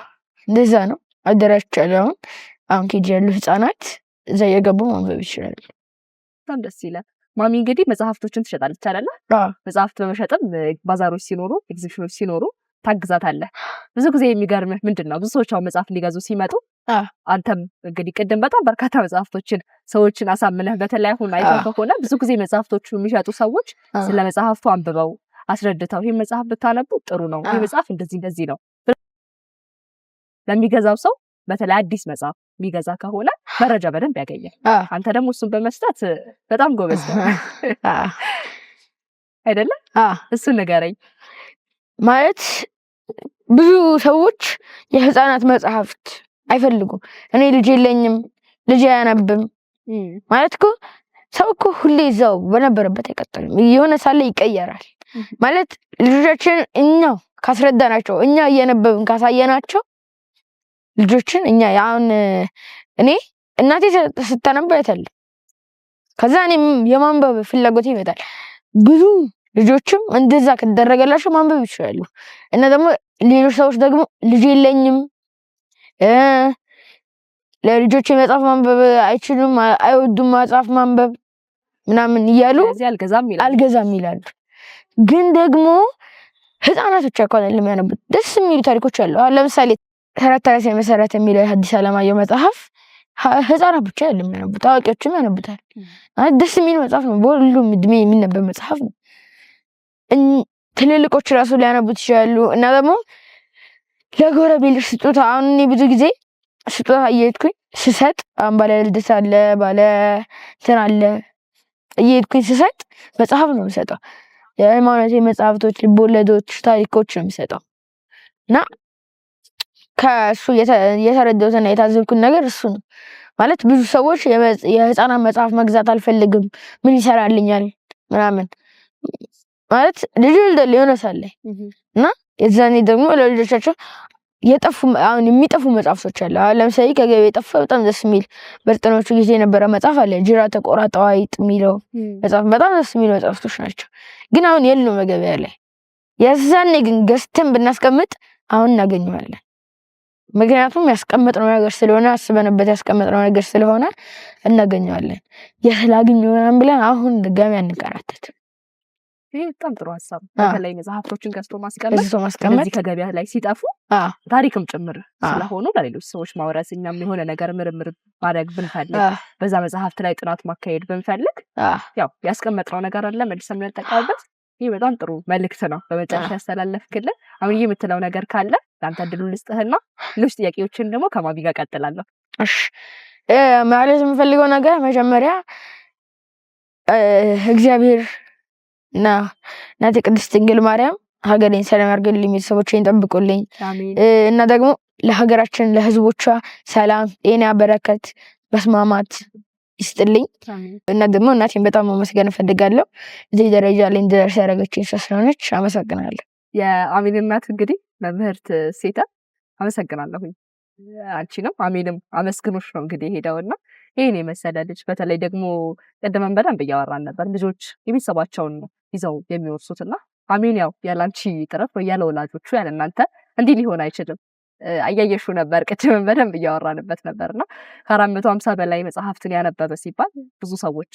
እንደዛ ነው አደራጅቻለሁ። አሁን ኬጂ ያሉ ህፃናት እዛ እየገቡ ማንበብ ይችላሉ። በጣም ደስ ይላል። ማሚ እንግዲህ መጽሐፍቶችን ትሸጣለች አይደለ? መጽሐፍት በመሸጥም ባዛሮች ሲኖሩ ኤግዚቢሽኖች ሲኖሩ ታግዛታለህ። ብዙ ጊዜ የሚገርምህ ምንድን ነው ብዙ ሰዎች አሁን መጽሐፍ ሊገዙ ሲመጡ አንተም እንግዲህ ቅድም በጣም በርካታ መጽሐፍቶችን ሰዎችን አሳምነህ በተለይ አሁን አይተህ ከሆነ ብዙ ጊዜ መጽሐፍቶቹ የሚሸጡ ሰዎች ስለ መጽሐፍቱ አንብበው አስረድተው ይሄ መጽሐፍ ብታነቡ ጥሩ ነው፣ ይሄ መጽሐፍ እንደዚህ ነው ለሚገዛው ሰው በተለይ አዲስ መጽሐፍ የሚገዛ ከሆነ መረጃ በደንብ ያገኛል። አንተ ደግሞ እሱን በመስጠት በጣም ጎበዝ ነው አይደለ? እሱን ንገረኝ። ማለት ብዙ ሰዎች የህፃናት መጽሐፍት አይፈልጉም። እኔ ልጅ የለኝም ልጅ አያነብም ማለት እኮ ሰው እኮ ሁሌ እዛው በነበረበት አይቀጥልም። የሆነ ሳለ ይቀየራል ማለት ልጆቻችን እኛው ካስረዳናቸው እኛ እየነበብን ካሳየናቸው ልጆችን እኛ አሁን እኔ እናቴ ስታነብ አይታለሁ። ከዛ እኔም የማንበብ ፍላጎት ይመጣል። ብዙ ልጆችም እንደዛ ከተደረገላቸው ማንበብ ይችላሉ። እና ደግሞ ሌሎች ሰዎች ደግሞ ልጅ የለኝም ለልጆች መጽሐፍ ማንበብ አይችሉም፣ አይወዱም መጽሐፍ ማንበብ ምናምን እያሉ አልገዛም ይላሉ። ግን ደግሞ ህፃናቶች እንኳን ለሚያነቡት ደስ የሚሉ ታሪኮች አሉ። አሁን ለምሳሌ ተረት ተረት የመሰረት የሚለው ሐዲስ ዓለማየሁ መጽሐፍ ህፃናት ብቻ አይደለም የሚያነቡት፣ አዋቂዎችም ያነቡታል። ደስ የሚል መጽሐፍ ነው። በሁሉም እድሜ የሚነበብ መጽሐፍ ነው። ትልልቆች ራሱ ሊያነቡት ይችላሉ። እና ደግሞ ለጎረቤት ስጦታ አሁን እኔ ብዙ ጊዜ ስጦታ እየሄድኩኝ ስሰጥ አሁን ባለ ልደት አለ ባለ እንትን አለ እየሄድኩኝ ስሰጥ መጽሐፍ ነው የምሰጠው። የሃይማኖት መጽሐፍቶች፣ ልቦለዶች፣ ታሪኮች ነው የምሰጠው እና ከእሱ የተረዳሁትና የታዘብኩት ነገር እሱ ነው። ማለት ብዙ ሰዎች የህፃናት መጽሐፍ መግዛት አልፈልግም ምን ይሰራልኛል ምናምን ማለት ልጅ ወልደል የሆነ ሳለ እና የዛኔ ደግሞ ለልጆቻቸው የጠፉ አሁን የሚጠፉ መጽሐፍቶች አሉ። አሁን ለምሳሌ ከገበያ የጠፋ በጣም ደስ የሚል በጥኖቹ ጊዜ የነበረ መጽሐፍ አለ ጅራተ ቆራጣው አይጥ የሚለው መጽሐፍ በጣም ደስ የሚል መጽሐፍቶች ናቸው። ግን አሁን የሉም ገበያ ላይ። የዛኔ ግን ገዝተን ብናስቀምጥ አሁን እናገኘዋለን። ምክንያቱም ያስቀመጥነው ነገር ስለሆነ አስበንበት ያስቀመጥነው ነገር ስለሆነ እናገኘዋለን። የስላገኘው ምናምን ብለን አሁን ድጋሚ አንከራተትም። ይሄ በጣም ጥሩ ሀሳብ። በተለይ መጽሐፍቶችን ገዝቶ ማስቀመጥ እዚህ ከገበያ ላይ ሲጠፉ ታሪክም ጭምር ስለሆኑ ለሌሎች ሰዎች ማውረስ እኛም የሆነ ነገር ምርምር ማድረግ ብንፈልግ በዛ መጽሐፍት ላይ ጥናት ማካሄድ ብንፈልግ ያው ያስቀመጥነው ነገር አለ መልሰን የምንጠቀምበት። ይሄ በጣም ጥሩ መልእክት ነው በመጨረሻ ያስተላለፍክልን። አሁን የምትለው ነገር ካለ ለአንተ እድሉን ልስጥህና ሌሎች ጥያቄዎችን ደግሞ ከማቢ ጋር ቀጥላለሁ። እሺ ማለት የምፈልገው ነገር መጀመሪያ እግዚአብሔር እና እናቴ ቅድስት ድንግል ማርያም ሀገሬን ሰላም ያርግልኝ፣ ቤተሰቦቼን ጠብቁልኝ እና ደግሞ ለሀገራችን ለህዝቦቿ ሰላም፣ ጤና፣ በረከት፣ መስማማት ይስጥልኝ እና ደግሞ እናቴን በጣም ማመስገን እፈልጋለሁ። እዚህ ደረጃ ላይ እንድደርስ ያደረገችኝ እሷ ስለሆነች አመሰግናለሁ። የአሜን እናት እንግዲህ መምህርት ሴታ አመሰግናለሁኝ። አንቺንም አሜንም አመስግኖች ነው እንግዲህ ሄደውና ይሄን የመሰለ ልጅ በተለይ ደግሞ ቀደመን በደንብ እያወራን ነበር። ልጆች የሚሰባቸውን ይዘው የሚወርሱትና አሜን ያው ያላንቺ ጥረት ወይ ያለ ወላጆቹ ያለ እናንተ እንዲህ ሊሆን አይችልም። አያየሹ ነበር ቀደመን በደንብ እያወራንበት ነበርና ከ450 በላይ መጽሐፍትን ያነበበ ሲባል ብዙ ሰዎች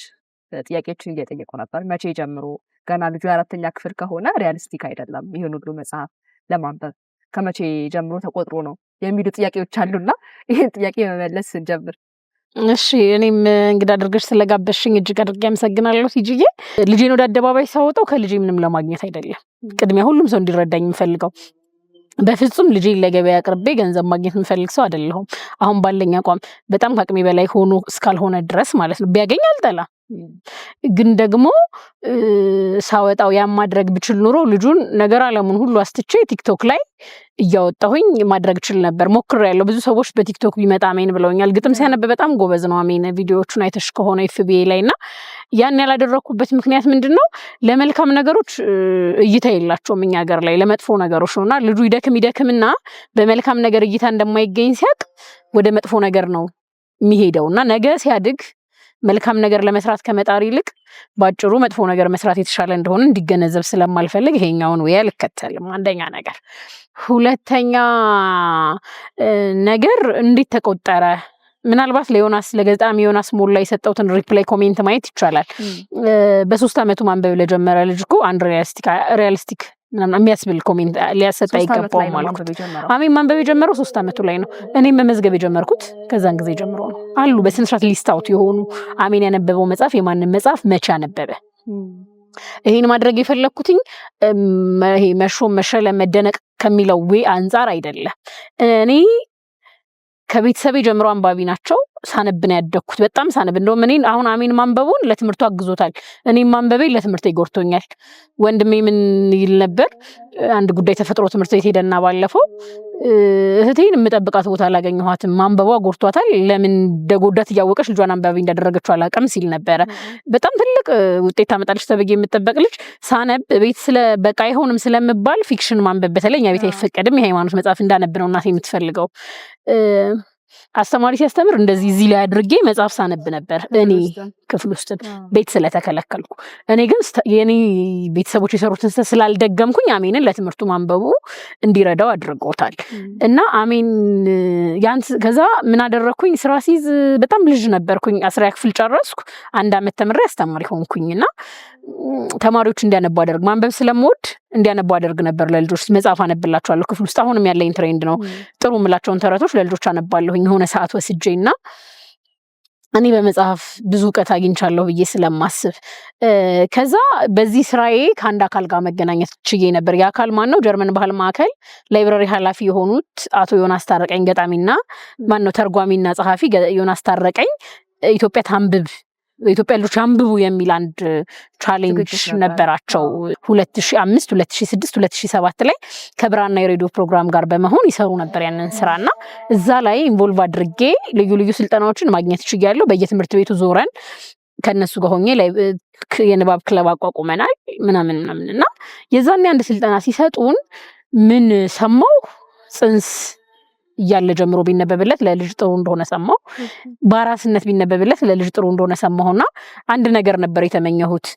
ጥያቄዎችን እየጠየቁ ነበር። መቼ ጀምሮ ገና ልጁ 4ኛ ክፍል ከሆነ ሪያሊስቲክ አይደለም ይሄን ሁሉ መጽሐፍ ለማንበብ ከመቼ ጀምሮ ተቆጥሮ ነው የሚሉ ጥያቄዎች አሉና ይሄን ጥያቄ መመለስ እንጀምር። እሺ እኔም እንግዳ አድርገሽ ስለጋበሽኝ እጅግ አድርጌ አመሰግናለሁ። ሲጂዬ ልጄን ወደ አደባባይ ሳወጣው ከልጄ ምንም ለማግኘት አይደለም። ቅድሚያ ሁሉም ሰው እንዲረዳኝ የምፈልገው በፍጹም ልጄን ለገበያ አቅርቤ ገንዘብ ማግኘት የምፈልግ ሰው አይደለሁም። አሁን ባለኝ አቋም በጣም ከአቅሜ በላይ ሆኖ እስካልሆነ ድረስ ማለት ነው። ቢያገኝ አልጠላም፣ ግን ደግሞ ሳወጣው ያን ማድረግ ብችል ኑሮ ልጁን ነገር አለሙን ሁሉ አስትቼ ቲክቶክ ላይ እያወጣሁኝ ማድረግ ችል ነበር። ሞክሬያለሁ። ብዙ ሰዎች በቲክቶክ ቢመጣ አሜን ብለውኛል። ግጥም ሲያነብ በጣም ጎበዝ ነው አሜን። ቪዲዮዎቹን አይተሽ ከሆነ ኤፍቢኤ ላይ እና ያን ያላደረኩበት ምክንያት ምንድነው? ለመልካም ነገሮች እይታ የላቸውም እኛ ሀገር ላይ ለመጥፎ ነገሮች ነውና ልጁ ይደክምና በመልካም ነገር እይታ እንደማይገኝ ሲያቅ ወደ መጥፎ ነገር ነው የሚሄደውና ነገ ሲያድግ መልካም ነገር ለመስራት ከመጣር ይልቅ ባጭሩ መጥፎ ነገር መስራት የተሻለ እንደሆነ እንዲገነዘብ ስለማልፈልግ ይሄኛውን ወይ አልከተልም። አንደኛ ነገር። ሁለተኛ ነገር እንዴት ተቆጠረ? ምናልባት ለዮናስ ለገጣሚ ዮናስ ሞላ የሰጠውትን ሪፕላይ ኮሜንት ማየት ይቻላል። በ3 አመቱ ማንበብ ለጀመረ ልጅ እኮ አንድ ሪያሊስቲክ ምናምን የሚያስብል ኮሜንት ሊያሰጣ ይገባው ማለት ነው። አሜን ማንበብ የጀመረው 3 አመቱ ላይ ነው። እኔም መመዝገብ የጀመርኩት ከዛን ጊዜ ጀምሮ ነው። አሉ በስነ ስርዓት ሊስት አውት የሆኑ አሜን ያነበበው መጽሐፍ የማንን መጽሐፍ መቼ አነበበ። ይሄን ማድረግ የፈለኩትኝ ይሄ መሾም መሸለም መደነቅ ከሚለው ወይ አንፃር አይደለም። እኔ ከቤተሰቤ ጀምሮ አንባቢ ናቸው። ሳነብ ነው ያደግኩት። በጣም ሳነብ እንደውም እኔ አሁን አሜን ማንበቡን ለትምህርቱ አግዞታል። እኔም ማንበቤ ለትምህርቴ ጎርቶኛል። ወንድሜ ምን ይል ነበር? አንድ ጉዳይ ተፈጥሮ ትምህርት ቤት ሄደና ባለፈው እህቴን የምጠብቃት ቦታ አላገኘኋትም፣ ማንበቧ ጎርቷታል፣ ለምን እንደጎዳት እያወቀች ልጇን አንባቢ እንዳደረገችው አላውቅም ሲል ነበረ። በጣም ትልቅ ውጤት ታመጣለች ተብዬ የምጠበቅ ልጅ ሳነብ ቤት ስለ በቃ አይሆንም ስለምባል ፊክሽን ማንበብ በተለይ እኛ ቤት አይፈቀድም። የሃይማኖት መጽሐፍ እንዳነብ ነው እናቴ የምትፈልገው። አስተማሪ ሲያስተምር እንደዚህ እዚህ ላይ አድርጌ መጽሐፍ ሳነብ ነበር እኔ ክፍል ውስጥ ቤት ስለተከለከልኩ። እኔ ግን የኔ ቤተሰቦች የሰሩትን ስላልደገምኩኝ አሜንን ለትምህርቱ ማንበቡ እንዲረዳው አድርጎታል። እና አሜን ከዛ ምን አደረኩኝ? ስራ ሲይዝ በጣም ልጅ ነበርኩኝ። 10ኛ ክፍል ጨረስኩ። 1 አመት ተምሬ አስተማሪ ሆንኩኝና ተማሪዎች እንዲያነቡ አደርግ ማንበብ ስለምወድ እንዲያነቡ አደርግ ነበር። ለልጆች መጽሐፍ አነብላቸዋለሁ ክፍል ውስጥ። አሁንም ያለኝ ትሬንድ ነው። ጥሩ የምላቸውን ተረቶች ለልጆች አነባለሁኝ የሆነ ሰዓት ወስጄና እኔ በመጽሐፍ ብዙ እውቀት አግኝቻለሁ ብዬ ስለማስብ ከዛ በዚህ ስራዬ ከአንድ አካል ጋር መገናኘት ችዬ ነበር። የአካል ማን ነው? ጀርመን ባህል ማዕከል ላይብራሪ ኃላፊ የሆኑት አቶ ዮናስ ታረቀኝ ገጣሚና ማን ነው ተርጓሚና ጸሐፊ ዮናስ ታረቀኝ ኢትዮጵያ ታንብብ ኢትዮጵያ ልጆች አንብቡ የሚል አንድ ቻሌንጅ ነበራቸው 2005 2006 2007 ላይ ከብራና የሬዲዮ ፕሮግራም ጋር በመሆን ይሰሩ ነበር ያንን ስራና እዛ ላይ ኢንቮልቭ አድርጌ ልዩ ልዩ ስልጠናዎችን ማግኘት ችያለሁ። በየትምህርት ቤቱ ዞረን ከነሱ ጋር ሆኜ የንባብ ክለብ አቋቁመናል ምናምንና የዛኔ አንድ ስልጠና ሲሰጡን ምን ሰማው ጽንስ እያለ ጀምሮ ቢነበብለት ለልጅ ጥሩ እንደሆነ ሰማው። በአራስነት ቢነበብለት ለልጅ ጥሩ እንደሆነ ሰማሁና አንድ ነገር ነበር የተመኘሁት።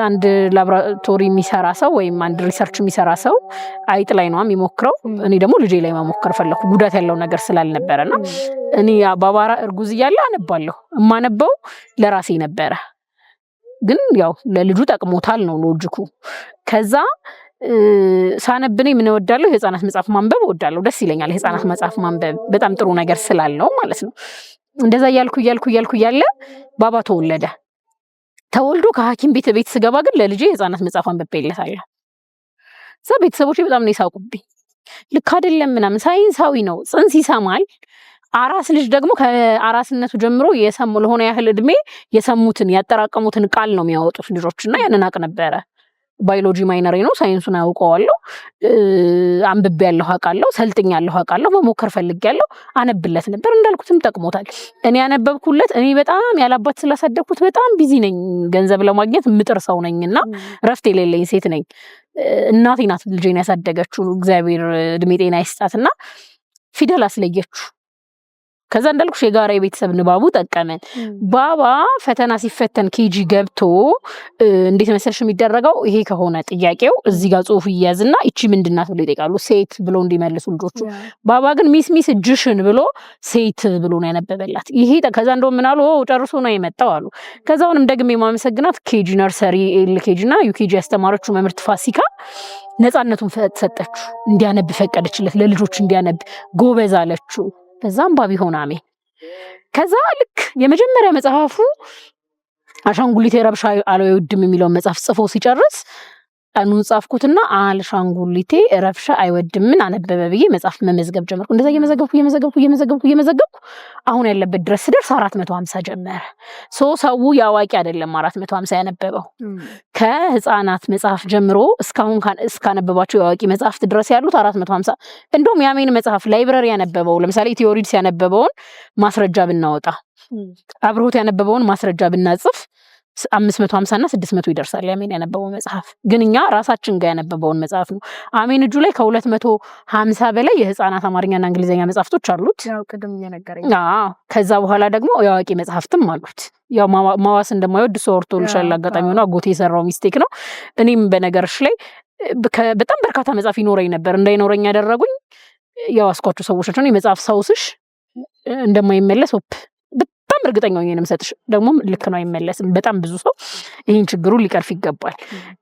አንድ ላብራቶሪ የሚሰራ ሰው ወይም አንድ ሪሰርች የሚሰራ ሰው አይጥ ላይ ነው የሚሞክረው። እኔ ደግሞ ልጄ ላይ መሞከር ፈለኩ ጉዳት ያለው ነገር ስላልነበረና እኔ ባባራ እርጉዝ እያለ አነባለሁ። የማነበው ለራሴ ነበረ፣ ግን ያው ለልጁ ጠቅሞታል ነው ሎጂኩ። ከዛ ሳነብኔ ምን እወዳለሁ? የህፃናት መጽሐፍ ማንበብ እወዳለሁ፣ ደስ ይለኛል። የህፃናት መጽሐፍ ማንበብ በጣም ጥሩ ነገር ስላለው ማለት ነው። እንደዛ እያልኩ እያለ ባባ ተወለደ። ተወልዶ ከሐኪም ቤት ስገባ ግን ለልጄ የህፃናት መጽሐፍ አንብቤለታለሁ። እዛ ቤተሰቦቼ በጣም ነው የሳቁብኝ። ልክ አይደለም ምናምን፣ ሳይንሳዊ ነው። ጽንስ ይሰማል። አራስ ልጅ ደግሞ ከአራስነቱ ጀምሮ ለሆነ ያህል እድሜ የሰሙትን ያጠራቀሙትን ቃል ነው የሚያወጡት ልጆችና ያንን አቅ ነበረ። ባዮሎጂ ማይነሬ ነው፣ ሳይንሱን አውቀዋለሁ፣ አንብቤያለሁ፣ አውቃለሁ፣ ሰልጥኛለሁ፣ አውቃለሁ፣ መሞከር ፈልጌያለሁ፣ አነብለት ነበር። እንዳልኩትም ጠቅሞታል። እኔ ያነበብኩለት እኔ በጣም ያላባት ስላሳደግኩት በጣም ቢዚ ነኝ፣ ገንዘብ ለማግኘት ምጥር ሰው ነኝና ረፍት የሌለኝ ሴት ነኝ። እናቴ ናት ልጄን ያሳደገችው፣ እግዚአብሔር እድሜ ጤና ይስጣትና ፊደል አስለየችው። ከዛ እንዳልኩሽ የጋራ የቤተሰብ ንባቡ ጠቀመን። ባባ ፈተና ሲፈተን ኬጂ ገብቶ እንዴት መሰልሽ የሚደረገው? ይሄ ከሆነ ጥያቄው እዚህ ጋር ጽሁፍ ይያዝና እቺ ምንድናት ብሎ ይጠይቃሉ፣ ሴት ብሎ እንዲመልሱ ልጆቹ። ባባ ግን ሚስ እጅሽን ብሎ ሴት ብሎ ነው ያነበበላት። ይሄ ከዛ እንደውም ምን አሉ፣ ጨርሶ ነው የመጣው አሉ። ከዛውንም ደግሜ የማመሰግናት ኬጂ ነርሰሪ ኤልኬጂ እና ዩኬጂ ያስተማረችው መምህርት ፋሲካ ነፃነቱን ሰጠችው፣ እንዲያነብ ፈቀደችለት፣ ለልጆች እንዲያነብ ጎበዝ አለችው። ከዛ አንባቢ ሆነ። አሜን። ከዛ ልክ የመጀመሪያ መጽሐፉ አሻንጉሊቴ ረብሻ አይወድም የሚለውን መጽሐፍ ጽፎ ሲጨርስ ቀኑን ጻፍኩትና አሻንጉሊቴ ረብሻ አይወድምን አነበበ ብዬ መጽሐፍ መመዝገብ ጀመርኩ። እንደዛ እየመዘገብኩ አሁን ያለበት ድረስ ስደርስ 450 ጀመረ። ሰው ያዋቂ አይደለም 450 ያነበበው። ከህፃናት መጽሐፍ ጀምሮ እስካሁን እስካነበባቸው ያዋቂ መጽሐፍት ድረስ ያሉት 450። እንደውም የአሜን መጽሐፍ ላይብረሪ ያነበበው ለምሳሌ ቲዮሪድስ ያነበበውን ማስረጃ ብናወጣ፣ አብሮት ያነበበውን ማስረጃ ብናጽፍ 550 እና 600 ይደርሳል ያሜን ያነበበው መጽሐፍ። ግን እኛ ራሳችን ጋር ያነበበውን መጽሐፍ ነው። አሜን እጁ ላይ ከ250 በላይ የህፃናት አማርኛና እንግሊዘኛ መጽሐፍቶች አሉት። ያው ቅድም እየነገረኝ። ከዛ በኋላ ደግሞ የአዋቂ መጽሐፍትም አሉት። ያው ማዋስ እንደማይወድ ሰው ኦርቶልሻል አጋጣሚ ሆኖ አጎቴ የሰራው ሚስቴክ ነው። እኔም በነገርሽ ላይ በጣም በርካታ መጽሐፍ ይኖረኝ ነበር። እንዳይኖረኝ ያደረጉኝ ያው አስኳቸው ሰዎች ናቸው። የመጽሐፍ ሳውስሽ እንደማይመለስ በጣም እርግጠኛ ነኝ። የምሰጥሽ ደግሞ ልክ ነው፣ አይመለስም። በጣም ብዙ ሰው ይህን ችግሩን ሊቀርፍ ይገባል።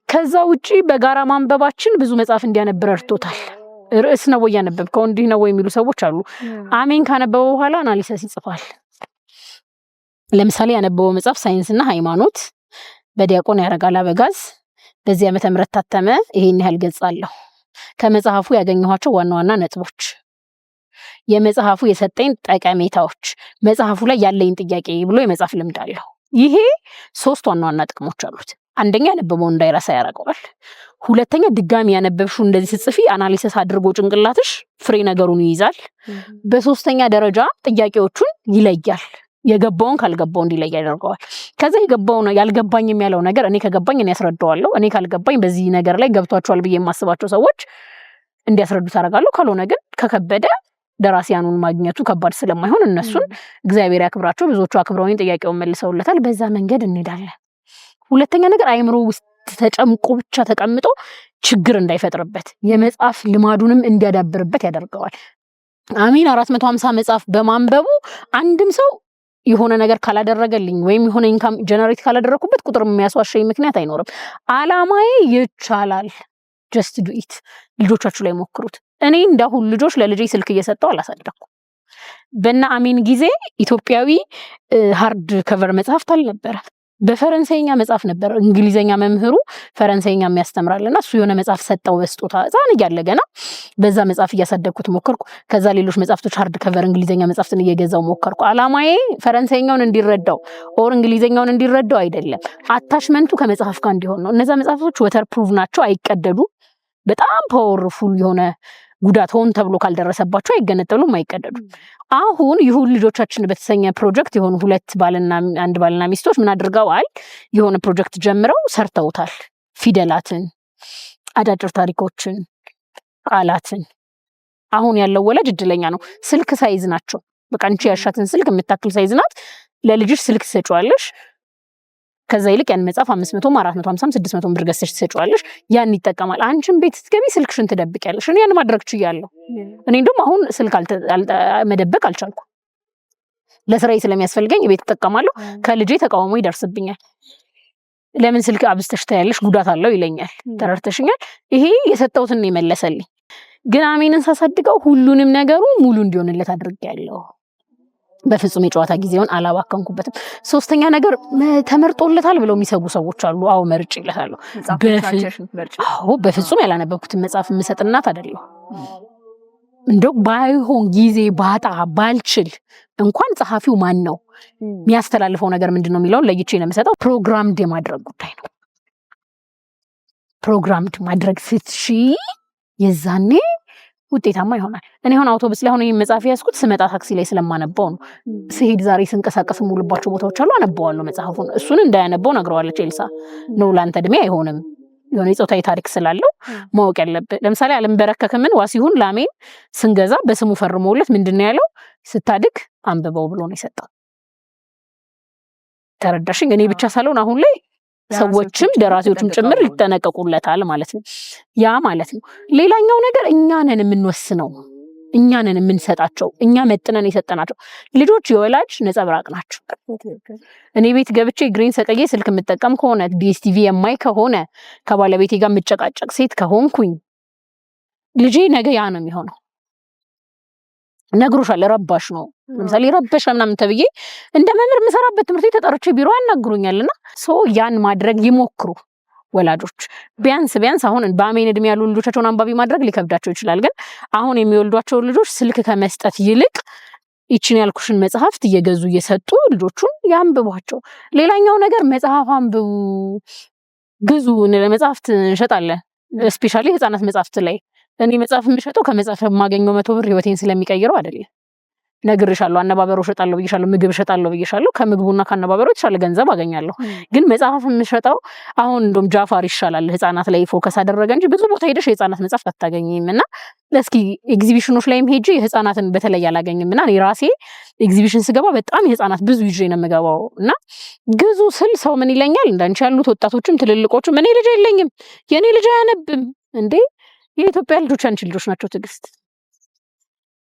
ከዛ ውጪ በጋራ ማንበባችን ብዙ መጽሐፍ እንዲያነብ ረድቶታል። ርዕስ ነው ወይ ያነበብከው እንዲህ ነው ወይ የሚሉ ሰዎች አሉ። አሜን ካነበበው በኋላ አናሊሲስ ይጽፋል። ለምሳሌ ያነበበው መጽሐፍ ሳይንስና ሃይማኖት በዲያቆን ያረጋል አበጋዝ በዚህ ዓመተ ምህረት ታተመ። ይሄን ያህል ገጽ አለው። ከመጽሐፉ ያገኘኋቸው ዋና ዋና ነጥቦች፣ የመጽሐፉ የሰጠኝ ጠቀሜታዎች፣ መጽሐፉ ላይ ያለኝ ጥያቄ ብሎ የመጽሐፍ ልምድ አለው። ይሄ 3 ዋና ዋና ጥቅሞች አሉት። አንደኛ ያነበበው እንዳይረሳ ያደርገዋል። ሁለተኛ ድጋሚ ያነበብሽው እንደዚህ ስትጽፊ አናሊሲስ አድርጎ ጭንቅላትሽ ፍሬ ነገሩን ይይዛል። በሶስተኛ ደረጃ ጥያቄዎቹን ይለያል። የገባውን ካልገባው እንዲለይ ያደርገዋል። ከዛ የገባውን ያልገባኝም ያለው ነገር እኔ ከገባኝ እኔ ያስረዳዋለሁ፣ እኔ ካልገባኝ በዚህ ነገር ላይ ገብቷቸዋል ብዬ የማስባቸው ሰዎች እንዲያስረዱት አደርጋለሁ። ካልሆነ ግን ከከበደ ደራሲያኑን ማግኘቱ ከባድ ስለማይሆን እነሱን እግዚአብሔር ያክብራቸው፣ ብዙዎቹ አክብረውኝ ጥያቄውን መልሰውለታል። በዛ መንገድ እንሄዳለን። ሁለተኛ ነገር አይምሮ ውስጥ ተጨምቆ ብቻ ተቀምጦ ችግር እንዳይፈጥርበት የመጽሐፍ ልማዱንም እንዲያዳብርበት ያደርገዋል። አሜን 450 መጽሐፍ በማንበቡ አንድም ሰው የሆነ ነገር ካላደረገልኝ ወይም የሆነ ኢንካም ጀነሬት ካላደረኩበት ቁጥር የሚያስዋሸኝ ምክንያት አይኖርም። አላማዬ ይቻላል። ጀስት ዱ ኢት። ልጆቻችሁ ላይ ሞክሩት። እኔ እንዳሁን ልጆች ለልጄ ስልክ እየሰጠው አላሳደኩም። በእነ አሜን ጊዜ ኢትዮጵያዊ ሃርድ ከቨር መጽሐፍት አልነበረ። በፈረንሳይኛ መጽሐፍ ነበር። እንግሊዘኛ መምህሩ ፈረንሳይኛ የሚያስተምራልና እሱ የሆነ መጽሐፍ ሰጠው በስጦታ ሕፃን እያለ ገና። በዛ መጽሐፍ እያሳደግኩት ሞከርኩ። ከዛ ሌሎች መጽሐፍቶች ሃርድ ከቨር እንግሊዘኛ መጽሐፍትን እየገዛው ሞከርኩ። አላማዬ ፈረንሳይኛውን እንዲረዳው ኦር እንግሊዘኛውን እንዲረዳው አይደለም፣ አታችመንቱ ከመጽሐፍ ጋር እንዲሆን ነው። እነዛ መጽሐፍቶች ወተር ፕሩቭ ናቸው፣ አይቀደዱ። በጣም ፓወርፉል የሆነ ጉዳት ሆን ተብሎ ካልደረሰባቸው አይገነጠሉም፣ አይቀደዱም። አሁን ይሁን ልጆቻችን በተሰኘ ፕሮጀክት የሆኑ አንድ ባልና ሚስቶች ምን አድርገዋል? የሆነ ፕሮጀክት ጀምረው ሰርተውታል። ፊደላትን፣ አጫጭር ታሪኮችን፣ ቃላትን። አሁን ያለው ወላጅ እድለኛ ነው። ስልክ ሳይዝ ናቸው። በቃ አንቺ ያሻትን ስልክ የምታክል ሳይዝ ናት። ለልጅሽ ስልክ ትሰጪዋለሽ። ከዛ ይልቅ ያን መጽሐፍ 500 450 600 ብር ገዝተሽ ትሰጪዋለሽ ያን ይጠቀማል አንቺም ቤት ስትገቢ ስልክሽን ትደብቂያለሽ እኔ ያን ማድረግ ችያለሁ እኔ እንደውም አሁን ስልክ መደበቅ አልቻልኩም ለስራዬ ስለሚያስፈልገኝ ቤት ተጠቀማለሁ ከልጄ ተቃውሞ ይደርስብኛል ለምን ስልክ አብስተሽ ታያለሽ ጉዳት አለው ይለኛል ተረርተሽኛል ይሄ የሰጠውትን ነው የመለሰልኝ ግን አሜንን ሳሳድገው ሁሉንም ነገሩ ሙሉ እንዲሆንለት አድርጌያለሁ በፍጹም የጨዋታ ጊዜውን አላባከንኩበትም ሶስተኛ ነገር ተመርጦለታል ብለው የሚሰጉ ሰዎች አሉ አው መርጬለታለሁ በፍጹም ያላነበብኩትን መጽሐፍ የምሰጥናት አይደለም እንደው ባይሆን ጊዜ ባጣ ባልችል እንኳን ጸሐፊው ማን ነው የሚያስተላልፈው ነገር ምንድነው የሚለው ለይቼ ነው የምሰጠው ፕሮግራምድ የማድረግ ጉዳይ ነው ፕሮግራምድ ማድረግ ስትሺ የዛኔ ውጤታማ ይሆናል እኔ አሁን አውቶቡስ ላይ ሆነ መጽሐፍ ያስኩት ስመጣ ታክሲ ላይ ስለማነበው ነው ሲሄድ ዛሬ ስንቀሳቀስ ሙሉባቸው ቦታዎች አሉ አነበዋለሁ መጽሐፉን እሱን እንዳያነበው ነግረዋለች ኤልሳ ነው ላንተ እድሜ አይሆንም የሆነ የጾታዊ ታሪክ ስላለው ማወቅ ያለበት ለምሳሌ አለምበረከከምን ዋሲሁን ላሜን ስንገዛ በስሙ ፈርሞለት ምንድነው ያለው ስታድግ አንብበው ብሎ ነው የሰጠው ተረዳሽኝ እኔ ብቻ ሳልሆን አሁን ላይ ሰዎችም ደራሲዎችም ጭምር ሊጠነቀቁለታል ማለት ነው ያ ማለት ነው ሌላኛው ነገር እኛ ነን የምንወስነው እኛ ነን የምንሰጣቸው እኛ መጥነን የሰጠናቸው ልጆች የወላጅ ነጸብራቅ ናቸው እኔ ቤት ገብቼ ግሪን ሰቀዬ ስልክ የምጠቀም ከሆነ ዲኤስቲቪ የማይ ከሆነ ከባለቤቴ ጋር የምጨቃጨቅ ሴት ከሆንኩኝ ልጄ ነገ ያ ነው የሚሆነው ነግሮሻል ረባሽ ነው ለምሳሌ ረበሽ ምናምን ተብዬ እንደ መምህር መሰራበት ትምህርት ቤት ተጠርቼ ቢሮ ያናግሩኛልና ያን ማድረግ ይሞክሩ ወላጆች ቢያንስ አሁን በአሜን እድሜ ያሉ ልጆቻቸውን አንባቢ ማድረግ ሊከብዳቸው ይችላል ግን አሁን የሚወልዷቸው ልጆች ስልክ ከመስጠት ይልቅ ይችን ያልኩሽን መጽሐፍት እየገዙ እየሰጡ ልጆቹን ያንብቧቸው ሌላኛው ነገር መጽሐፍ አንብቡ ግዙ ለመጽሐፍት እንሸጣለን ስፔሻሊ ህፃናት መጽሐፍት ላይ እኔ መጽሐፍ የምሸጠው ከመጽሐፍ የማገኘው 100 ብር ህይወቴን ስለሚቀይረው አይደለም ነግሬሻለሁ አነባበሩ እሸጣለሁ ብዬሻለሁ ምግብ እሸጣለሁ ብዬሻለሁ ከምግቡና ከአነባበሩ የተሻለ ገንዘብ አገኛለሁ ግን መጽሐፍ የምሸጠው አሁን እንደውም ጃፋር ይሻላል ህፃናት ላይ ፎከስ አደረገ እንጂ ብዙ ቦታ ሄደሽ የህፃናት መጽሐፍ አታገኝምና ለስኪ ኤግዚቢሽኖች ላይም ሄጄ የህፃናትን በተለይ አላገኝምና እኔ ራሴ ኤግዚቢሽን ስገባ በጣም የህፃናት ብዙ ይዤ ነው የምገባውና ግዙ ስል ሰው ምን ይለኛል እንዳንቺ ያሉት ወጣቶችም ትልልቆችም እኔ ልጅ የለኝም የኔ ልጅ አያነብም እንዴ የኢትዮጵያ ልጆች አንቺ ልጆች ናቸው ትግስት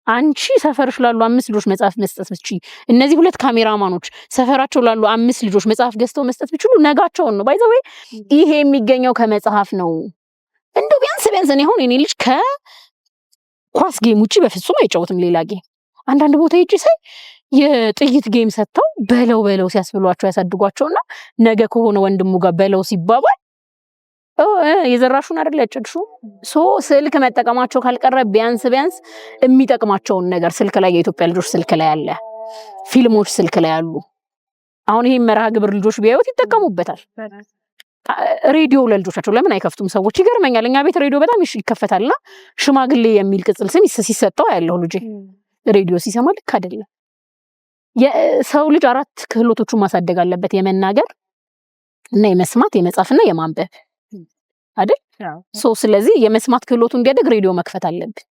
አንቺ ሰፈርሽ ላሉ 5 ልጆች መጽሐፍ መስጠት ብቻ እነዚህ ሁለት ካሜራማኖች ሰፈራቸው ላሉ 5 ልጆች መጽሐፍ ገዝተው መስጠት ቢችሉ ነጋቸውን ነው ባይዘው ይሄ የሚገኘው ከመጽሐፍ ነው እንደው ቢያንስ እኔ አሁን እኔ ልጅ ከኳስ ጌም ውጪ በፍጹም አይጫወትም ሌላ ጌም አንዳንድ ቦታ ሄጄ ሳይ የጥይት ጌም ሰጥተው በለው ሲያስብሏቸው ያሳድጓቸውና ነገ ከሆነ ወንድሙ ጋር በለው ሲባባል የዘራሹን አይደል ያጨድሹ ስልክ መጠቀማቸው ካልቀረ ቢያንስ የሚጠቅማቸውን ነገር ስልክ ላይ የኢትዮጵያ ልጆች ስልክ ላይ አለ ፊልሞች ስልክ ላይ አሉ አሁን ይሄ መርሃ ግብር ልጆች ቢያዩት ይጠቀሙበታል ሬዲዮ ለልጆቻቸው ለምን አይከፍቱም ሰዎች ይገርመኛል እኛ ቤት ሬዲዮ በጣም ይከፈታልና ሽማግሌ የሚል ቅጽል ስም ሲሰጠው ያለው ልጅ ሬዲዮ ሲሰማ ልክ አይደለም የሰው ልጅ 4 ክህሎቶቹን ማሳደግ አለበት የመናገር እና የመስማት የመጻፍና የማንበብ አይደል ስለዚህ የመስማት ክህሎቱ እንዲያደግ ሬዲዮ መክፈት አለብን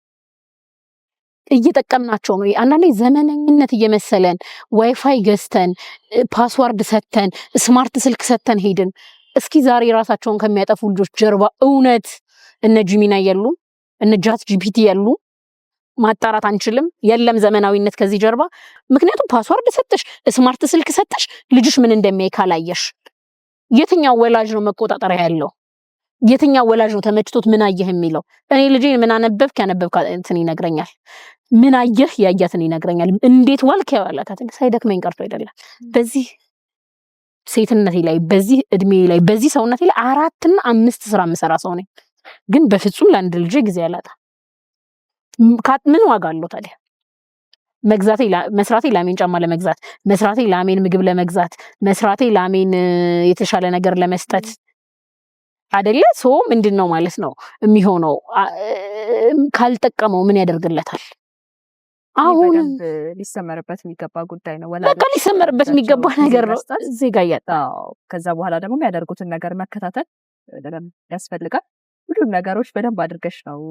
እየተጠቀምናቸው ነው አንዳንዴ ዘመነኝነት እየመሰለን ዋይፋይ ገዝተን ፓስዋርድ ሰተን ስማርት ስልክ ሰተን ሄድን እስኪ ዛሬ ራሳቸውን ከሚያጠፉ ልጆች ጀርባ እውነት እነ ጂሚና ያሉ እነ ቻት ጂፒቲ ያሉ ማጣራት አንችልም የለም ዘመናዊነት ከዚህ ጀርባ ምክንያቱም ፓስዋርድ ሰተሽ ስማርት ስልክ ሰተሽ ልጅሽ ምን እንደሚያይ ካላየሽ የትኛው ወላጅ ነው መቆጣጠሪያ ያለው የትኛው ወላጅ ነው ተመችቶት ምን አየህ የሚለው እኔ ልጄን ምን አነበብክ ያነበብክ እንትን ይነግረኛል ምን አየህ ያያትን ይነግረኛል እንዴት ዋልክ ያዋላካት ሳይደክመኝ ቀርቶ አይደለም በዚህ ሴትነቴ ላይ በዚህ እድሜ ላይ በዚህ ሰውነቴ ላይ 4 እና 5 ስራ መሰራ ሰው ነኝ ግን በፍጹም ለአንድ ልጅ ጊዜ ያላጣ ምን ዋጋ አለው ታዲያ መስራቴ ላሜን ጫማ ለመግዛት መስራቴ ላሜን ምግብ ለመግዛት መስራቴ ላሜን የተሻለ ነገር ለመስጠት አይደለ ምንድነው ማለት ነው የሚሆነው ካልጠቀመው ምን ያደርግለታል አሁን ሊሰመርበት የሚገባ ጉዳይ ነው በቃ ሊሰመርበት የሚገባ ነገር ነው እዚህ ጋር ያጣው ከዛ በኋላ ደግሞ የሚያደርጉትን ነገር መከታተል በደንብ ያስፈልጋል ሁሉም ነገሮች በደንብ አድርገሽ ነው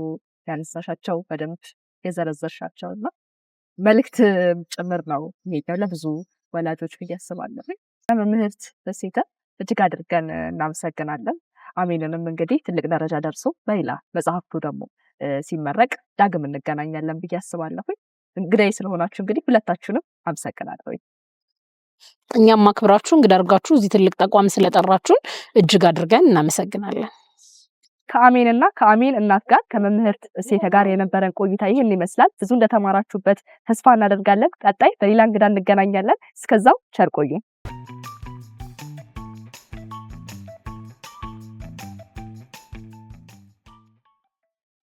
ያነሳሻቸው በደንብ የዘረዘርሻቸውና መልእክት ጭምር ነው የሚለው ለብዙ ወላጆች ብዬ አስባለሁ መምህርት በሴታ እጅግ አድርገን እናመሰግናለን። አሜንንም እንግዲህ ትልቅ ደረጃ ደርሶ በሌላ መጽሐፍቱ ደግሞ ሲመረቅ ዳግም እንገናኛለን ብዬ አስባለሁ። እንግዳይ ስለሆናችሁ እንግዲህ ሁለታችሁንም አመሰግናለሁ። እኛም ማክብራችሁ እንግዳ አድርጋችሁ እዚህ ትልቅ ተቋም ስለጠራችሁን እጅግ አድርገን እናመሰግናለን። ከአሜንና ከአሜን እናት ጋር ከመምህርት እሴተ ጋር የነበረን ቆይታ ይህን ይመስላል። ብዙ እንደተማራችሁበት ተስፋ እናደርጋለን። ቀጣይ በሌላ እንግዳ እንገናኛለን። እስከዛው ቸር ቆዩ።